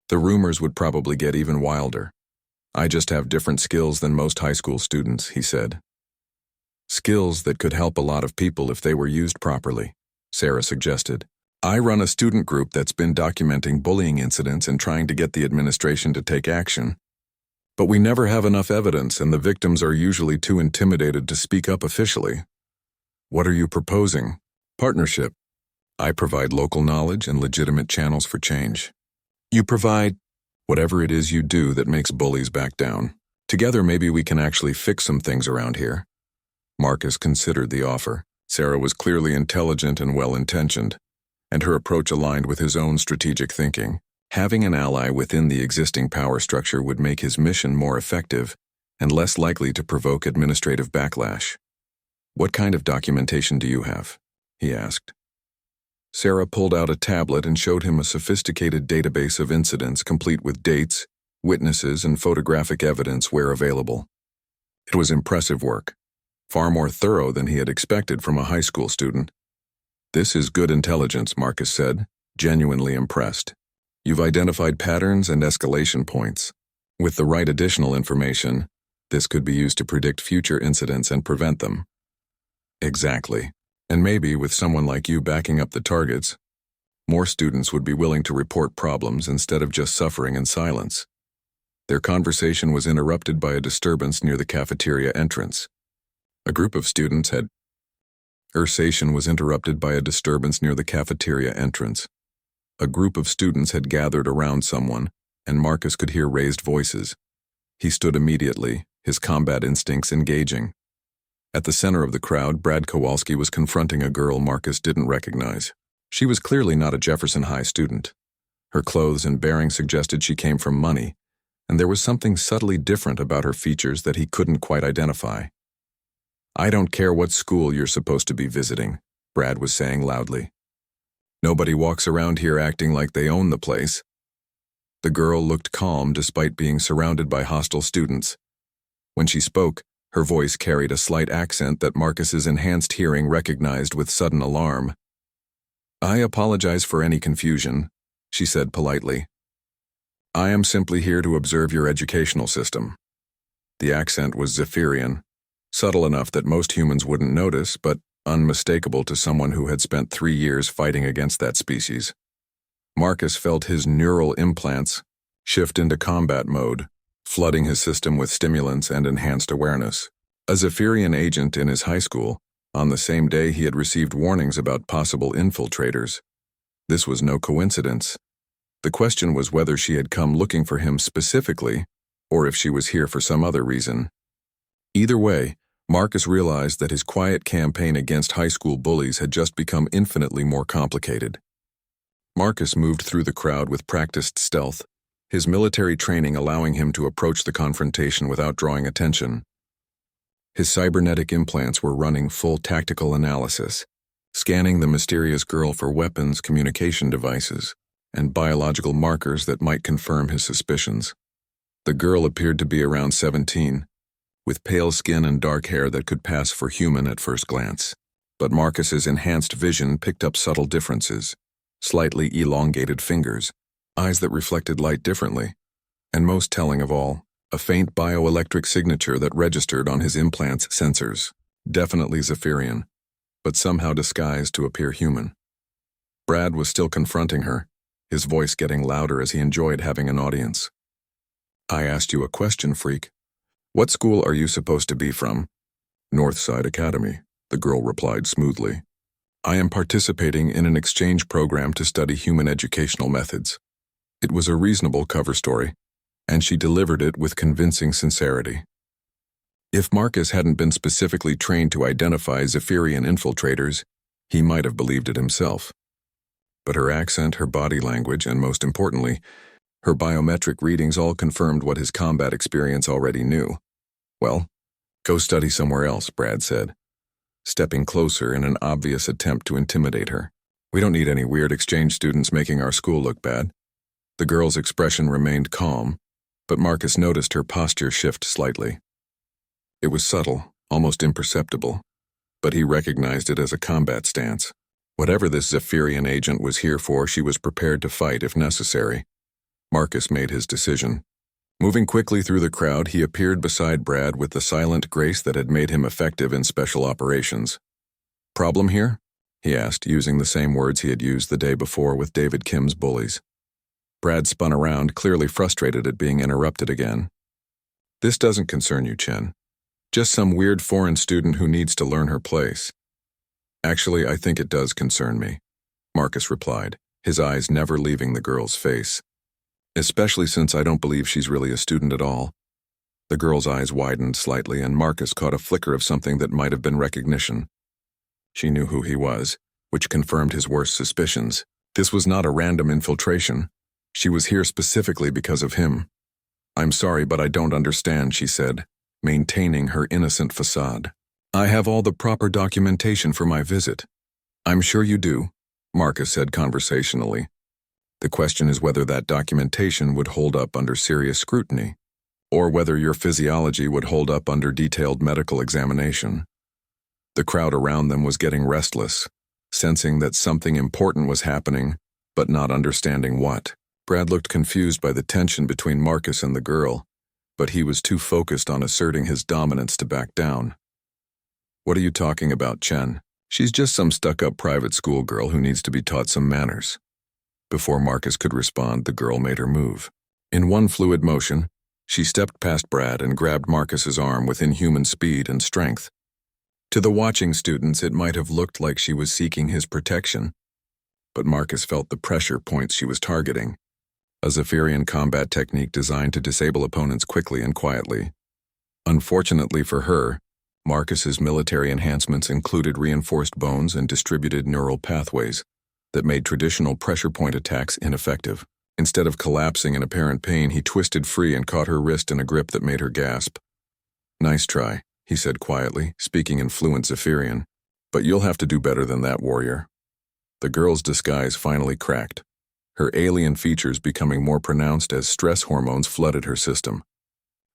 the rumors would probably get even wilder. I just have different skills than most high school students, he said. Skills that could help a lot of people if they were used properly, Sarah suggested. I run a student group that's been documenting bullying incidents and trying to get the administration to take action. But we never have enough evidence, and the victims are usually too intimidated to speak up officially. What are you proposing? Partnership. I provide local knowledge and legitimate channels for change. You provide whatever it is you do that makes bullies back down. Together, maybe we can actually fix some things around here. Marcus considered the offer. Sarah was clearly intelligent and well-intentioned, and her approach aligned with his own strategic thinking. Having an ally within the existing power structure would make his mission more effective and less likely to provoke administrative backlash. What kind of documentation do you have? He asked. Sarah pulled out a tablet and showed him a sophisticated database of incidents complete with dates, witnesses, and photographic evidence where available. It was impressive work, far more thorough than he had expected from a high school student. This is good intelligence, Marcus said, genuinely impressed. You've identified patterns and escalation points. With the right additional information, this could be used to predict future incidents and prevent them. Exactly. And maybe with someone like you backing up the targets, more students would be willing to report problems instead of just suffering in silence. Their conversation was interrupted by a disturbance near the cafeteria entrance. A group of students had Conversation was interrupted by a disturbance near the cafeteria entrance. A group of students had gathered around someone, and Marcus could hear raised voices. He stood immediately, his combat instincts engaging. At the center of the crowd, Brad Kowalski was confronting a girl Marcus didn't recognize. She was clearly not a Jefferson High student. Her clothes and bearing suggested she came from money, and there was something subtly different about her features that he couldn't quite identify. "I don't care what school you're supposed to be visiting," Brad was saying loudly. "Nobody walks around here acting like they own the place." The girl looked calm despite being surrounded by hostile students. When she spoke, her voice carried a slight accent that Marcus's enhanced hearing recognized with sudden alarm. "I apologize for any confusion," she said politely. "I am simply here to observe your educational system." The accent was Zephyrian, subtle enough that most humans wouldn't notice, but unmistakable to someone who had spent 3 years fighting against that species. Marcus felt his neural implants shift into combat mode, flooding his system with stimulants and enhanced awareness. A Zephyrian agent in his high school, on the same day he had received warnings about possible infiltrators. This was no coincidence. The question was whether she had come looking for him specifically, or if she was here for some other reason. Either way, Marcus realized that his quiet campaign against high school bullies had just become infinitely more complicated. Marcus moved through the crowd with practiced stealth, his military training allowing him to approach the confrontation without drawing attention. His cybernetic implants were running full tactical analysis, scanning the mysterious girl for weapons, communication devices, and biological markers that might confirm his suspicions. The girl appeared to be around 17, with pale skin and dark hair that could pass for human at first glance. But Marcus's enhanced vision picked up subtle differences: slightly elongated fingers, eyes that reflected light differently, and most telling of all, a faint bioelectric signature that registered on his implant's sensors. Definitely Zephyrian, but somehow disguised to appear human. Brad was still confronting her, his voice getting louder as he enjoyed having an audience. "I asked you a question, freak. What school are you supposed to be from?" "Northside Academy," the girl replied smoothly. "I am participating in an exchange program to study human educational methods." It was a reasonable cover story, and she delivered it with convincing sincerity. If Marcus hadn't been specifically trained to identify Zephyrian infiltrators, he might have believed it himself. But her accent, her body language, and most importantly, her biometric readings all confirmed what his combat experience already knew. "Well, go study somewhere else," Brad said, stepping closer in an obvious attempt to intimidate her. "We don't need any weird exchange students making our school look bad." The girl's expression remained calm, but Marcus noticed her posture shift slightly. It was subtle, almost imperceptible, but he recognized it as a combat stance. Whatever this Zephyrian agent was here for, she was prepared to fight if necessary. Marcus made his decision. Moving quickly through the crowd, he appeared beside Brad with the silent grace that had made him effective in special operations. "Problem here?" he asked, using the same words he had used the day before with David Kim's bullies. Brad spun around, clearly frustrated at being interrupted again. "This doesn't concern you, Chen. Just some weird foreign student who needs to learn her place." "Actually, I think it does concern me," Marcus replied, his eyes never leaving the girl's face. "Especially since I don't believe she's really a student at all." The girl's eyes widened slightly, and Marcus caught a flicker of something that might have been recognition. She knew who he was, which confirmed his worst suspicions. This was not a random infiltration. She was here specifically because of him. "I'm sorry, but I don't understand," she said, maintaining her innocent facade. "I have all the proper documentation for my visit." "I'm sure you do," Marcus said conversationally. "The question is whether that documentation would hold up under serious scrutiny, or whether your physiology would hold up under detailed medical examination." The crowd around them was getting restless, sensing that something important was happening, but not understanding what. Brad looked confused by the tension between Marcus and the girl, but he was too focused on asserting his dominance to back down. "What are you talking about, Chen? She's just some stuck-up private school girl who needs to be taught some manners." Before Marcus could respond, the girl made her move. In one fluid motion, she stepped past Brad and grabbed Marcus's arm with inhuman speed and strength. To the watching students, it might have looked like she was seeking his protection, but Marcus felt the pressure points she was targeting. A Zephyrian combat technique designed to disable opponents quickly and quietly. Unfortunately for her, Marcus's military enhancements included reinforced bones and distributed neural pathways that made traditional pressure point attacks ineffective. Instead of collapsing in apparent pain, he twisted free and caught her wrist in a grip that made her gasp. "Nice try," he said quietly, speaking in fluent Zephyrian. "But you'll have to do better than that, warrior." The girl's disguise finally cracked, her alien features becoming more pronounced as stress hormones flooded her system.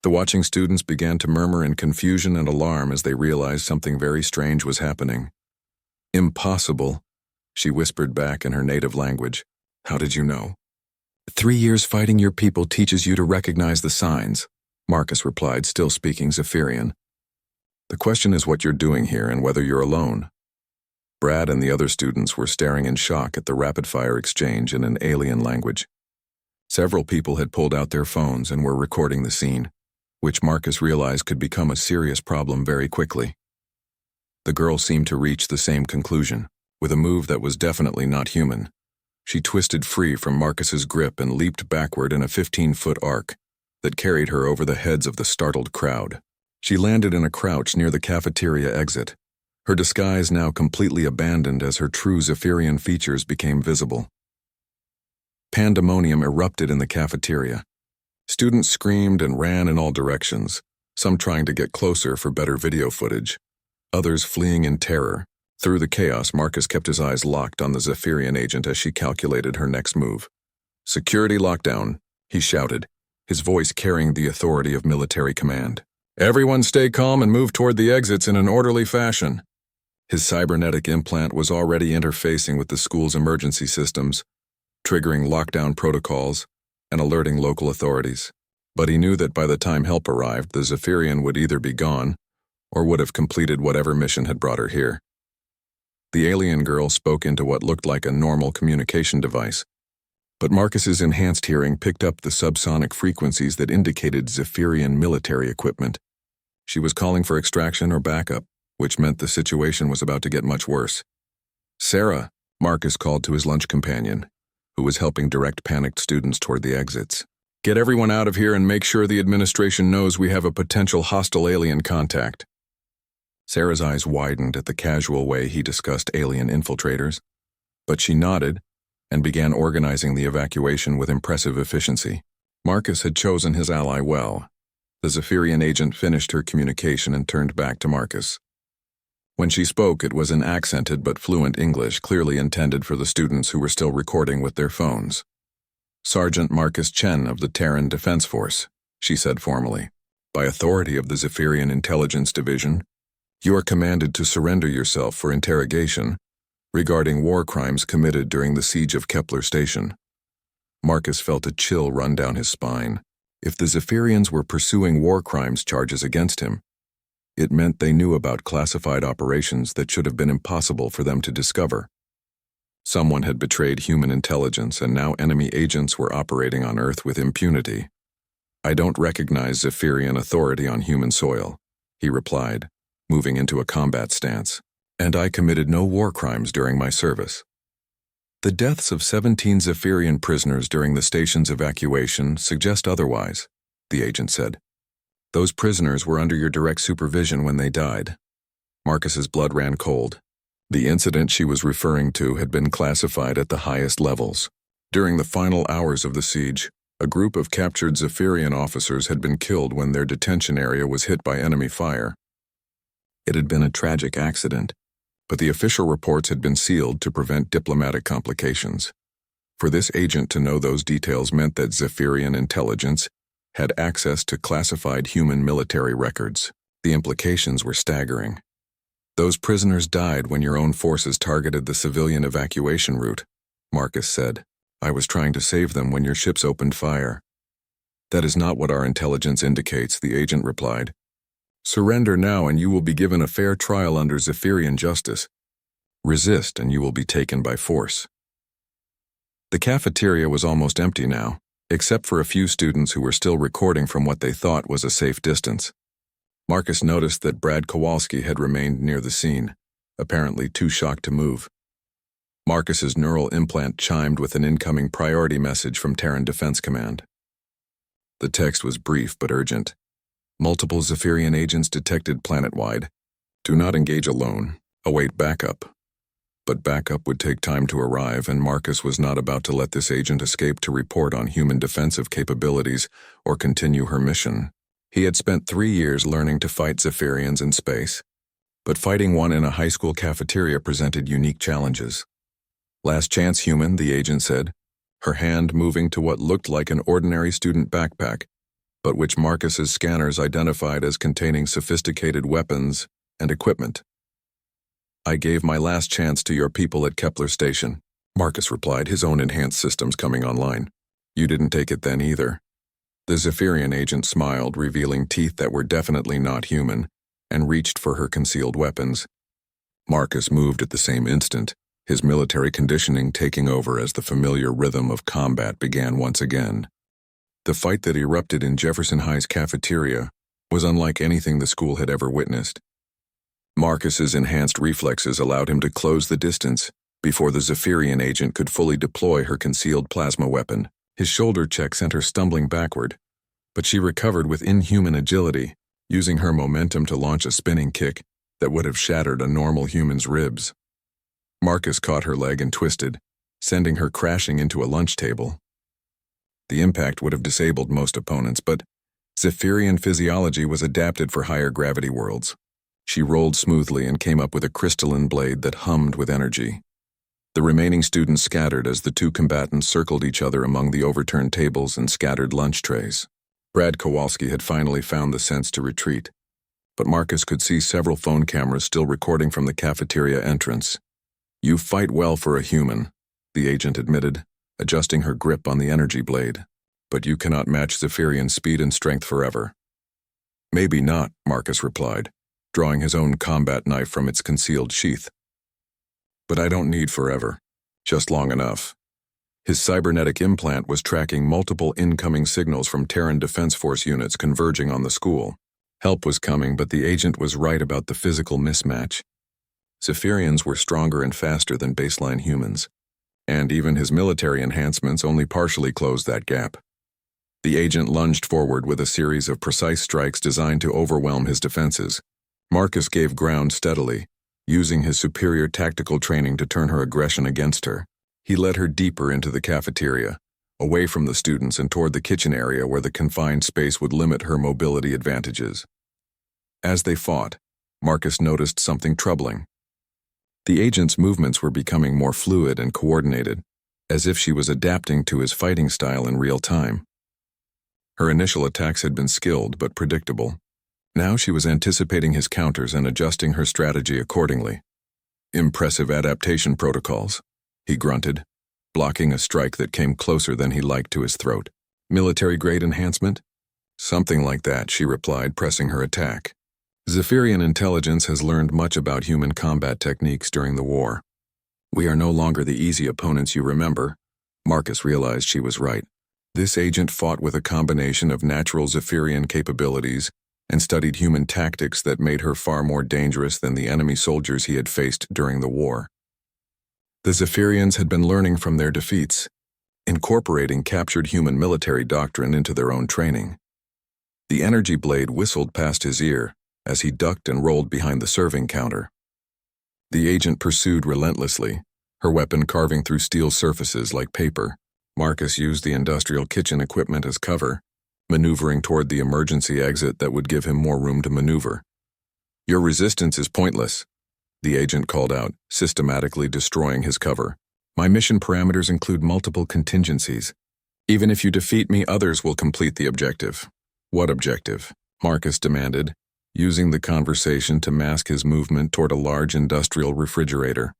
The watching students began to murmur in confusion and alarm as they realized something very strange was happening. "Impossible," she whispered back in her native language. "How did you know?" 3 years fighting your people teaches you to recognize the signs," Marcus replied, still speaking Zephyrian. "The question is what you're doing here and whether you're alone." Brad and the other students were staring in shock at the rapid-fire exchange in an alien language. Several people had pulled out their phones and were recording the scene, which Marcus realized could become a serious problem very quickly. The girl seemed to reach the same conclusion, with a move that was definitely not human. She twisted free from Marcus's grip and leaped backward in a 15-foot arc that carried her over the heads of the startled crowd. She landed in a crouch near the cafeteria exit, her disguise now completely abandoned as her true Zephyrian features became visible. Pandemonium erupted in the cafeteria. Students screamed and ran in all directions, some trying to get closer for better video footage, others fleeing in terror. Through the chaos, Marcus kept his eyes locked on the Zephyrian agent as she calculated her next move. "Security lockdown," he shouted, his voice carrying the authority of military command. "Everyone stay calm and move toward the exits in an orderly fashion." His cybernetic implant was already interfacing with the school's emergency systems, triggering lockdown protocols and alerting local authorities. But he knew that by the time help arrived, the Zephyrian would either be gone or would have completed whatever mission had brought her here. The alien girl spoke into what looked like a normal communication device, but Marcus's enhanced hearing picked up the subsonic frequencies that indicated Zephyrian military equipment. She was calling for extraction or backup, which meant the situation was about to get much worse. "Sarah," Marcus called to his lunch companion, who was helping direct panicked students toward the exits. "Get everyone out of here and make sure the administration knows we have a potential hostile alien contact." Sarah's eyes widened at the casual way he discussed alien infiltrators, but she nodded and began organizing the evacuation with impressive efficiency. Marcus had chosen his ally well. The Zephyrian agent finished her communication and turned back to Marcus. When she spoke, it was in accented but fluent English, clearly intended for the students who were still recording with their phones. "Sergeant Marcus Chen of the Terran Defense Force," she said formally. "By authority of the Zephyrian Intelligence Division, you are commanded to surrender yourself for interrogation regarding war crimes committed during the siege of Kepler Station." Marcus felt a chill run down his spine. If the Zephyrians were pursuing war crimes charges against him, it meant they knew about classified operations that should have been impossible for them to discover. Someone had betrayed human intelligence, and now enemy agents were operating on Earth with impunity. "I don't recognize Zephyrian authority on human soil," he replied, moving into a combat stance. "And I committed no war crimes during my service." "The deaths of 17 Zephyrian prisoners during the station's evacuation suggest otherwise," the agent said. "Those prisoners were under your direct supervision when they died." Marcus's blood ran cold. The incident she was referring to had been classified at the highest levels. During the final hours of the siege, a group of captured Zephyrian officers had been killed when their detention area was hit by enemy fire. It had been a tragic accident, but the official reports had been sealed to prevent diplomatic complications. For this agent to know those details meant that Zephyrian intelligence had access to classified human military records. The implications were staggering. "Those prisoners died when your own forces targeted the civilian evacuation route," Marcus said. "I was trying to save them when your ships opened fire." "That is not what our intelligence indicates," the agent replied. "Surrender now and you will be given a fair trial under Zephyrian justice. Resist and you will be taken by force." The cafeteria was almost empty now, except for a few students who were still recording from what they thought was a safe distance. Marcus noticed that Brad Kowalski had remained near the scene, apparently too shocked to move. Marcus's neural implant chimed with an incoming priority message from Terran Defense Command. The text was brief but urgent. "Multiple Zephyrian agents detected planet-wide. Do not engage alone. Await backup." But backup would take time to arrive, and Marcus was not about to let this agent escape to report on human defensive capabilities or continue her mission. He had spent 3 years learning to fight Zephyrians in space, but fighting one in a high school cafeteria presented unique challenges. "Last chance, human," the agent said, her hand moving to what looked like an ordinary student backpack, but which Marcus's scanners identified as containing sophisticated weapons and equipment. "I gave my last chance to your people at Kepler Station," Marcus replied, his own enhanced systems coming online. "You didn't take it then either." The Zephyrian agent smiled, revealing teeth that were definitely not human, and reached for her concealed weapons. Marcus moved at the same instant, his military conditioning taking over as the familiar rhythm of combat began once again. The fight that erupted in Jefferson High's cafeteria was unlike anything the school had ever witnessed. Marcus's enhanced reflexes allowed him to close the distance before the Zephyrian agent could fully deploy her concealed plasma weapon. His shoulder check sent her stumbling backward, but she recovered with inhuman agility, using her momentum to launch a spinning kick that would have shattered a normal human's ribs. Marcus caught her leg and twisted, sending her crashing into a lunch table. The impact would have disabled most opponents, but Zephyrian physiology was adapted for higher gravity worlds. She rolled smoothly and came up with a crystalline blade that hummed with energy. The remaining students scattered as the two combatants circled each other among the overturned tables and scattered lunch trays. Brad Kowalski had finally found the sense to retreat, but Marcus could see several phone cameras still recording from the cafeteria entrance. "You fight well for a human," the agent admitted, adjusting her grip on the energy blade. "But you cannot match Zephyrian's speed and strength forever." "Maybe not," Marcus replied, drawing his own combat knife from its concealed sheath. "But I don't need forever, just long enough." His cybernetic implant was tracking multiple incoming signals from Terran Defense Force units converging on the school. Help was coming, but the agent was right about the physical mismatch. Zephyrians were stronger and faster than baseline humans, and even his military enhancements only partially closed that gap. The agent lunged forward with a series of precise strikes designed to overwhelm his defenses. Marcus gave ground steadily, using his superior tactical training to turn her aggression against her. He led her deeper into the cafeteria, away from the students and toward the kitchen area where the confined space would limit her mobility advantages. As they fought, Marcus noticed something troubling. The agent's movements were becoming more fluid and coordinated, as if she was adapting to his fighting style in real time. Her initial attacks had been skilled but predictable. Now she was anticipating his counters and adjusting her strategy accordingly. "Impressive adaptation protocols," he grunted, blocking a strike that came closer than he liked to his throat. "Military-grade enhancement?" "Something like that," she replied, pressing her attack. "Zephyrian intelligence has learned much about human combat techniques during the war. We are no longer the easy opponents you remember." Marcus realized she was right. This agent fought with a combination of natural Zephyrian capabilities and studied human tactics that made her far more dangerous than the enemy soldiers he had faced during the war. The Zephyrians had been learning from their defeats, incorporating captured human military doctrine into their own training. The energy blade whistled past his ear as he ducked and rolled behind the serving counter. The agent pursued relentlessly, her weapon carving through steel surfaces like paper. Marcus used the industrial kitchen equipment as cover, maneuvering toward the emergency exit that would give him more room to maneuver. "Your resistance is pointless," the agent called out, systematically destroying his cover. "My mission parameters include multiple contingencies. Even if you defeat me, others will complete the objective." "What objective?" Marcus demanded, using the conversation to mask his movement toward a large industrial refrigerator.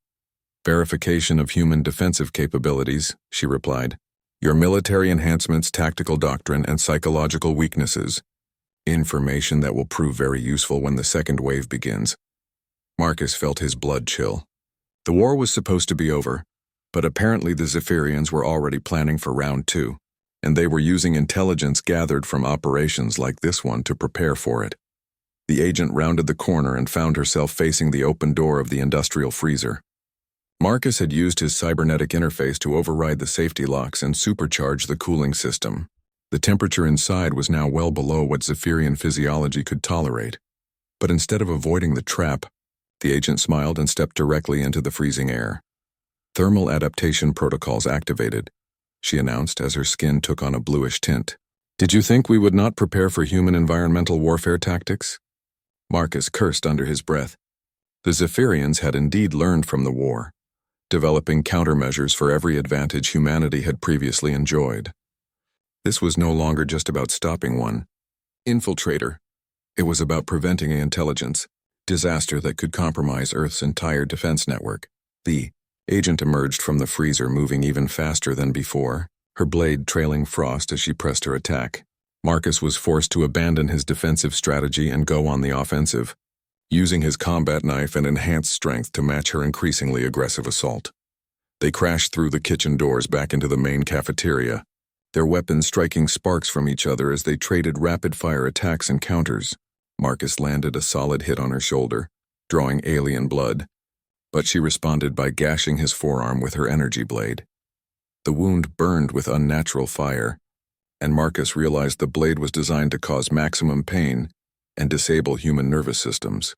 "Verification of human defensive capabilities," she replied. "Your military enhancements, tactical doctrine, and psychological weaknesses. Information that will prove very useful when the second wave begins." Marcus felt his blood chill. The war was supposed to be over, but apparently the Zephyrians were already planning for round 2, and they were using intelligence gathered from operations like this one to prepare for it. The agent rounded the corner and found herself facing the open door of the industrial freezer. Marcus had used his cybernetic interface to override the safety locks and supercharge the cooling system. The temperature inside was now well below what Zephyrian physiology could tolerate. But instead of avoiding the trap, The agent smiled and stepped directly into the freezing air. Thermal adaptation protocols activated, she announced as her skin took on a bluish tint. Did you think we would not prepare for human environmental warfare tactics? Marcus cursed under his breath. The Zephyrians had indeed learned from the war, developing countermeasures for every advantage humanity had previously enjoyed. This was no longer just about stopping one infiltrator. It was about preventing an intelligence disaster that could compromise Earth's entire defense network. The agent emerged from the freezer, moving even faster than before, her blade trailing frost as she pressed her attack. Marcus was forced to abandon his defensive strategy and go on the offensive, using his combat knife and enhanced strength to match her increasingly aggressive assault. They crashed through the kitchen doors back into the main cafeteria, their weapons striking sparks from each other as they traded rapid-fire attacks and counters. Marcus landed a solid hit on her shoulder, drawing alien blood, but she responded by gashing his forearm with her energy blade. The wound burned with unnatural fire, and Marcus realized the blade was designed to cause maximum pain and disable human nervous systems.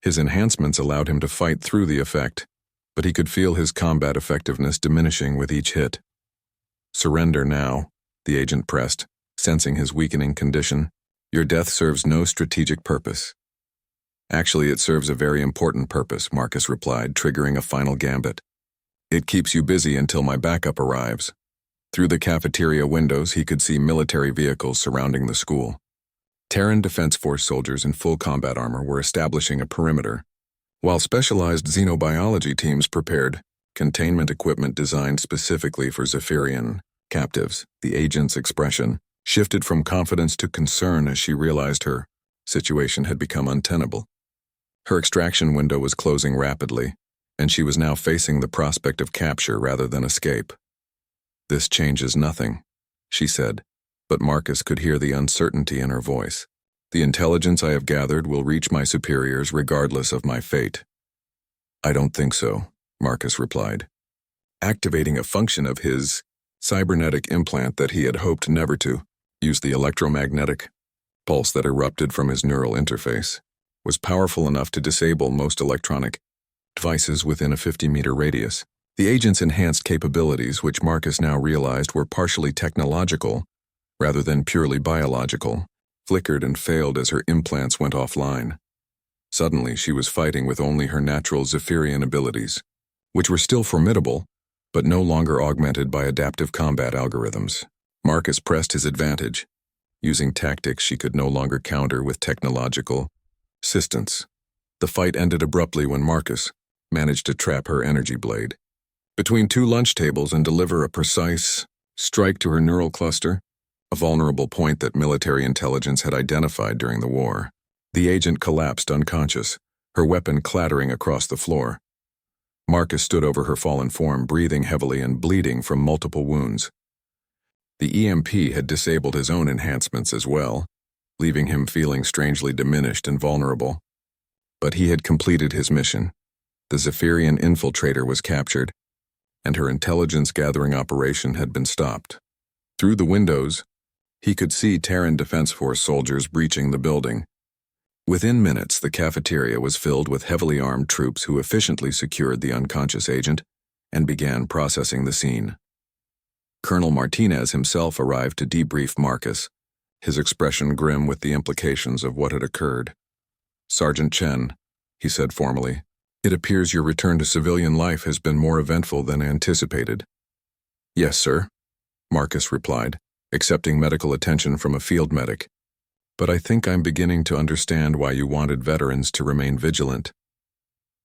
His enhancements allowed him to fight through the effect, but he could feel his combat effectiveness diminishing with each hit. Surrender now, the agent pressed, sensing his weakening condition. Your death serves no strategic purpose. Actually, it serves a very important purpose, Marcus replied, triggering a final gambit. It keeps you busy until my backup arrives. Through the cafeteria windows, he could see military vehicles surrounding the school. Terran Defense Force soldiers in full combat armor were establishing a perimeter, while specialized xenobiology teams prepared containment equipment designed specifically for Zephyrian captives. The agent's expression shifted from confidence to concern as she realized her situation had become untenable. Her extraction window was closing rapidly, and she was now facing the prospect of capture rather than escape. This changes nothing, she said, but Marcus could hear the uncertainty in her voice. The intelligence I have gathered will reach my superiors regardless of my fate. I don't think so, Marcus replied, activating a function of his cybernetic implant that he had hoped never to use. The electromagnetic pulse that erupted from his neural interface was powerful enough to disable most electronic devices within a 50-meter radius. The agent's enhanced capabilities, which Marcus now realized were partially technological rather than purely biological, flickered and failed as her implants went offline. Suddenly, she was fighting with only her natural Zephyrian abilities, which were still formidable, but no longer augmented by adaptive combat algorithms. Marcus pressed his advantage, using tactics she could no longer counter with technological assistance. The fight ended abruptly when Marcus managed to trap her energy blade between two lunch tables and deliver a precise strike to her neural cluster, a vulnerable point that military intelligence had identified during the war. The agent collapsed unconscious, her weapon clattering across the floor. Marcus stood over her fallen form, breathing heavily and bleeding from multiple wounds. The EMP had disabled his own enhancements as well, leaving him feeling strangely diminished and vulnerable. But he had completed his mission. The Zephyrian infiltrator was captured, and her intelligence-gathering operation had been stopped. Through the windows, he could see Terran Defense Force soldiers breaching the building. Within minutes, the cafeteria was filled with heavily armed troops who efficiently secured the unconscious agent and began processing the scene. Colonel Martinez himself arrived to debrief Marcus, his expression grim with the implications of what had occurred. Sergeant Chen, he said formally, it appears your return to civilian life has been more eventful than anticipated. Yes, sir, Marcus replied, accepting medical attention from a field medic. But I think I'm beginning to understand why you wanted veterans to remain vigilant.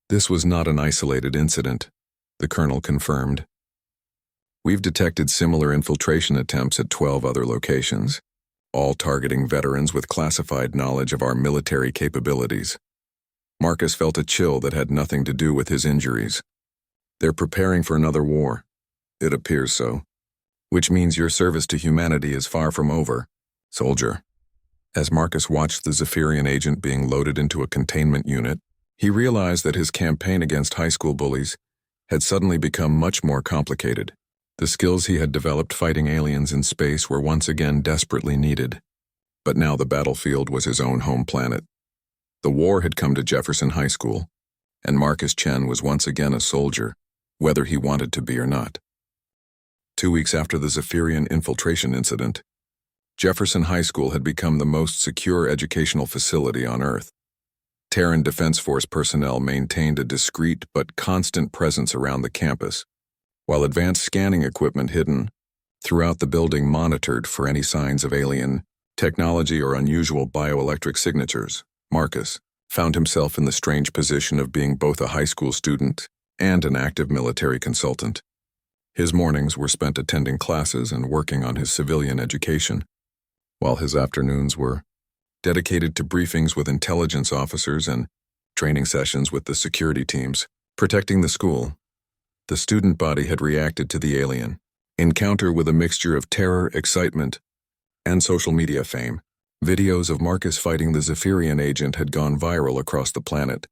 This was not an isolated incident, the colonel confirmed. We've detected similar infiltration attempts at 12 other locations, all targeting veterans with classified knowledge of our military capabilities. Marcus felt a chill that had nothing to do with his injuries. They're preparing for another war. It appears so. Which means your service to humanity is far from over, soldier. As Marcus watched the Zephyrian agent being loaded into a containment unit, he realized that his campaign against high school bullies had suddenly become much more complicated. The skills he had developed fighting aliens in space were once again desperately needed. But now the battlefield was his own home planet. The war had come to Jefferson High School, and Marcus Chen was once again a soldier, whether he wanted to be or not. 2 weeks after the Zephyrian infiltration incident, Jefferson High School had become the most secure educational facility on Earth. Terran Defense Force personnel maintained a discreet but constant presence around the campus, while advanced scanning equipment hidden throughout the building monitored for any signs of alien technology or unusual bioelectric signatures. Marcus found himself in the strange position of being both a high school student and an active military consultant. His mornings were spent attending classes and working on his civilian education, while his afternoons were dedicated to briefings with intelligence officers and training sessions with the security teams protecting the school. The student body had reacted to the alien encounter with a mixture of terror, excitement, and social media fame. Videos of Marcus fighting the Zephyrian agent had gone viral across the planet,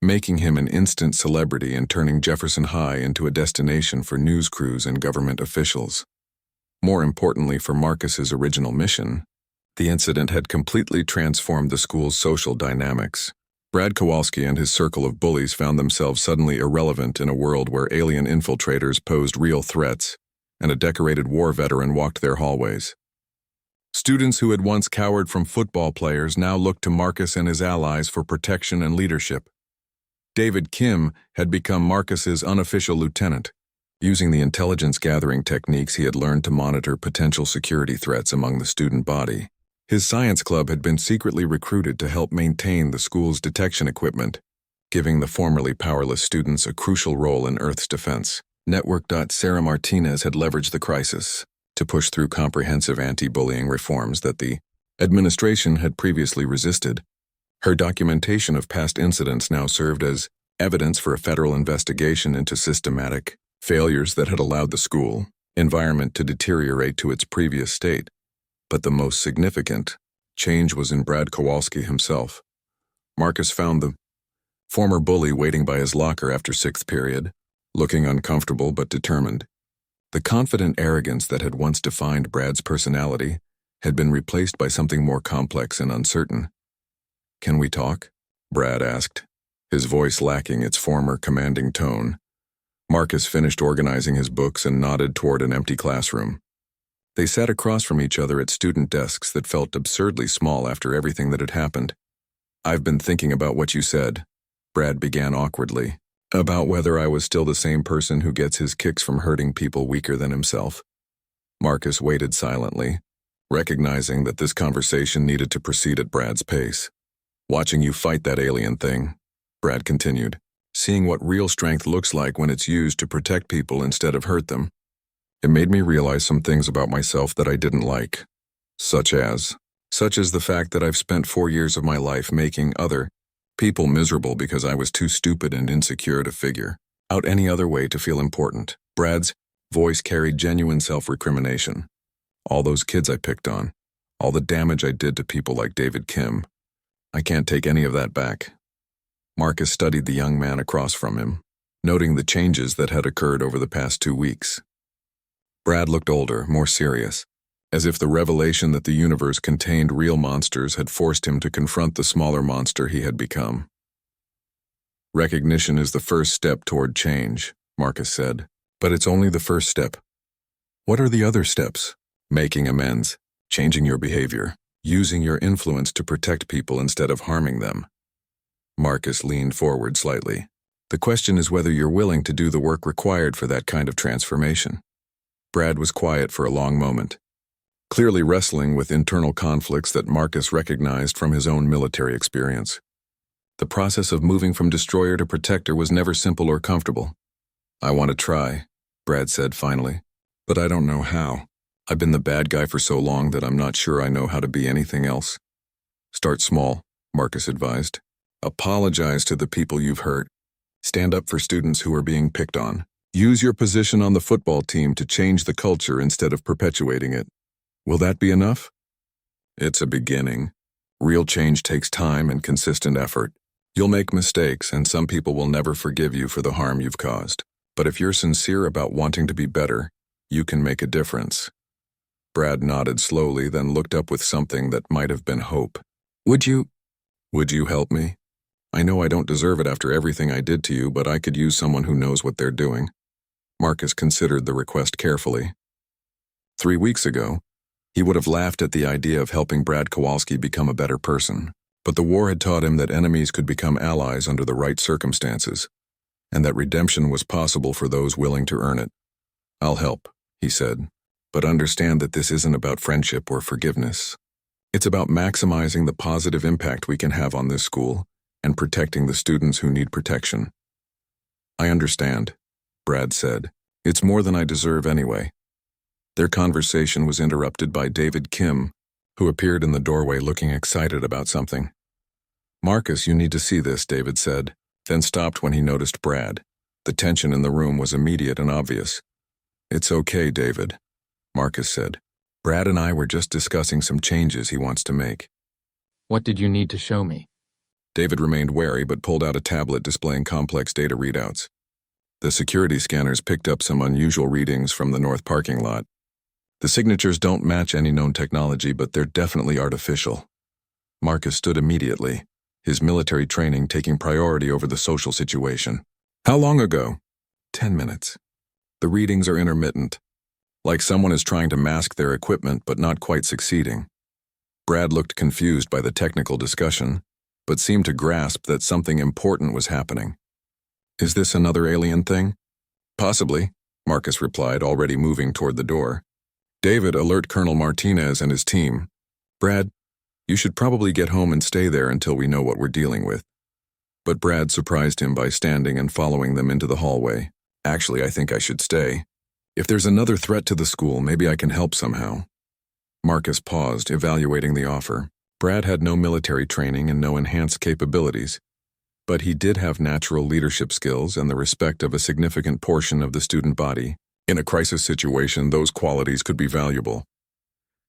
making him an instant celebrity and turning Jefferson High into a destination for news crews and government officials. More importantly for Marcus's original mission, the incident had completely transformed the school's social dynamics. Brad Kowalski and his circle of bullies found themselves suddenly irrelevant in a world where alien infiltrators posed real threats, and a decorated war veteran walked their hallways. Students who had once cowered from football players now looked to Marcus and his allies for protection and leadership. David Kim had become Marcus's unofficial lieutenant, using the intelligence-gathering techniques he had learned to monitor potential security threats among the student body. His science club had been secretly recruited to help maintain the school's detection equipment, giving the formerly powerless students a crucial role in Earth's defense. Network. Sarah Martinez had leveraged the crisis to push through comprehensive anti-bullying reforms that the administration had previously resisted. Her documentation of past incidents now served as evidence for a federal investigation into systematic failures that had allowed the school environment to deteriorate to its previous state. But the most significant change was in Brad Kowalski himself. Marcus found the former bully waiting by his locker after 6th period, looking uncomfortable but determined. The confident arrogance that had once defined Brad's personality had been replaced by something more complex and uncertain. "Can we talk?" Brad asked, his voice lacking its former commanding tone. Marcus finished organizing his books and nodded toward an empty classroom. They sat across from each other at student desks that felt absurdly small after everything that had happened. "I've been thinking about what you said," Brad began awkwardly, "about whether I was still the same person who gets his kicks from hurting people weaker than himself." Marcus waited silently, recognizing that this conversation needed to proceed at Brad's pace. "Watching you fight that alien thing," Brad continued, "seeing what real strength looks like when it's used to protect people instead of hurt them. It made me realize some things about myself that I didn't like, such as the fact that I've spent 4 years of my life making other people miserable because I was too stupid and insecure to figure out any other way to feel important." Brad's voice carried genuine self-recrimination. "All those kids I picked on, all the damage I did to people like David Kim, I can't take any of that back." Marcus studied the young man across from him, noting the changes that had occurred over the past 2 weeks. Brad looked older, more serious, as if the revelation that the universe contained real monsters had forced him to confront the smaller monster he had become. "Recognition is the first step toward change," Marcus said, "but it's only the first step. What are the other steps? Making amends, changing your behavior, using your influence to protect people instead of harming them." Marcus leaned forward slightly. "The question is whether you're willing to do the work required for that kind of transformation." Brad was quiet for a long moment, clearly wrestling with internal conflicts that Marcus recognized from his own military experience. The process of moving from destroyer to protector was never simple or comfortable. "I want to try," Brad said finally, "but I don't know how. I've been the bad guy for so long that I'm not sure I know how to be anything else." "Start small," Marcus advised. "Apologize to the people you've hurt. Stand up for students who are being picked on. Use your position on the football team to change the culture instead of perpetuating it. Will that be enough?" "It's a beginning. Real change takes time and consistent effort. You'll make mistakes, and some people will never forgive you for the harm you've caused. But if you're sincere about wanting to be better, you can make a difference." Brad nodded slowly, then looked up with something that might have been hope. Would you help me?" I know I don't deserve it after everything I did to you, but I could use someone who knows what they're doing. Marcus considered the request carefully. 3 weeks ago, he would have laughed at the idea of helping Brad Kowalski become a better person, but the war had taught him that enemies could become allies under the right circumstances, and that redemption was possible for those willing to earn it. I'll help, he said, but understand that this isn't about friendship or forgiveness. It's about maximizing the positive impact we can have on this school and protecting the students who need protection. I understand, Brad said. It's more than I deserve anyway. Their conversation was interrupted by David Kim, who appeared in the doorway looking excited about something. Marcus, you need to see this, David said, then stopped when he noticed Brad. The tension in the room was immediate and obvious. It's okay, David, Marcus said. Brad and I were just discussing some changes he wants to make. What did you need to show me? David remained wary but pulled out a tablet displaying complex data readouts. The security scanners picked up some unusual readings from the north parking lot. The signatures don't match any known technology, but they're definitely artificial. Marcus stood immediately, his military training taking priority over the social situation. How long ago? 10 minutes. The readings are intermittent, like someone is trying to mask their equipment but not quite succeeding. Brad looked confused by the technical discussion, but seemed to grasp that something important was happening. Is this another alien thing? Possibly, Marcus replied, already moving toward the door. David, alert Colonel Martinez and his team. Brad, you should probably get home and stay there until we know what we're dealing with. But Brad surprised him by standing and following them into the hallway. Actually, I think I should stay. If there's another threat to the school, maybe I can help somehow. Marcus paused, evaluating the offer. Brad had no military training and no enhanced capabilities, but he did have natural leadership skills and the respect of a significant portion of the student body. In a crisis situation, those qualities could be valuable.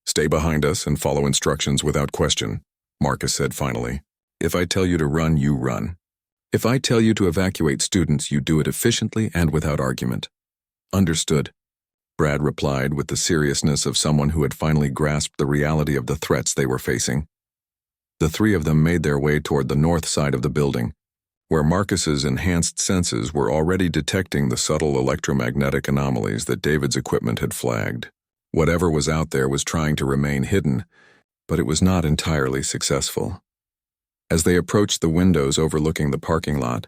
Stay behind us and follow instructions without question, Marcus said finally. If I tell you to run, you run. If I tell you to evacuate students, you do it efficiently and without argument. Understood, Brad replied with the seriousness of someone who had finally grasped the reality of the threats they were facing. The three of them made their way toward the north side of the building, where Marcus's enhanced senses were already detecting the subtle electromagnetic anomalies that David's equipment had flagged. Whatever was out there was trying to remain hidden, but it was not entirely successful. As they approached the windows overlooking the parking lot,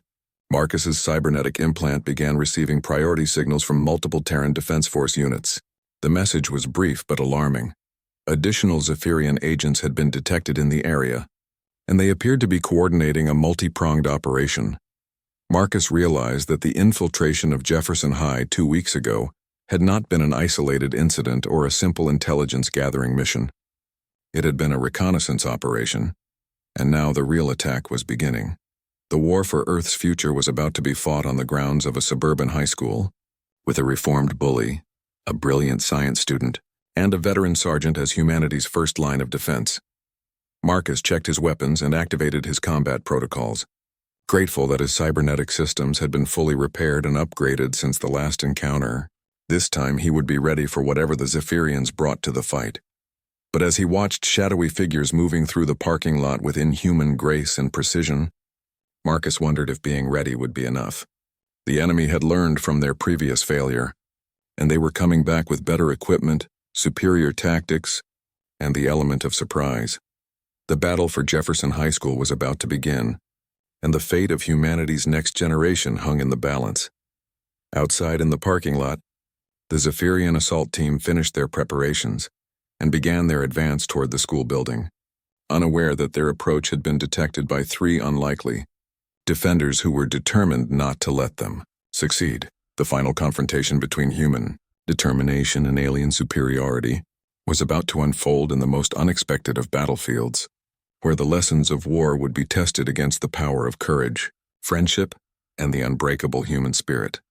Marcus's cybernetic implant began receiving priority signals from multiple Terran Defense Force units. The message was brief but alarming. Additional Zephyrian agents had been detected in the area, and they appeared to be coordinating a multi-pronged operation. Marcus realized that the infiltration of Jefferson High 2 weeks ago had not been an isolated incident or a simple intelligence-gathering mission. It had been a reconnaissance operation, and now the real attack was beginning. The war for Earth's future was about to be fought on the grounds of a suburban high school, with a reformed bully, a brilliant science student, and a veteran sergeant as humanity's first line of defense. Marcus checked his weapons and activated his combat protocols, grateful that his cybernetic systems had been fully repaired and upgraded since the last encounter. This time he would be ready for whatever the Zephyrians brought to the fight. But as he watched shadowy figures moving through the parking lot with inhuman grace and precision, Marcus wondered if being ready would be enough. The enemy had learned from their previous failure, and they were coming back with better equipment, superior tactics, and the element of surprise. The battle for Jefferson High School was about to begin, and the fate of humanity's next generation hung in the balance. Outside in the parking lot, the Zephyrian assault team finished their preparations and began their advance toward the school building, unaware that their approach had been detected by 3 unlikely defenders who were determined not to let them succeed. The final confrontation between human determination and alien superiority was about to unfold in the most unexpected of battlefields, where the lessons of war would be tested against the power of courage, friendship, and the unbreakable human spirit.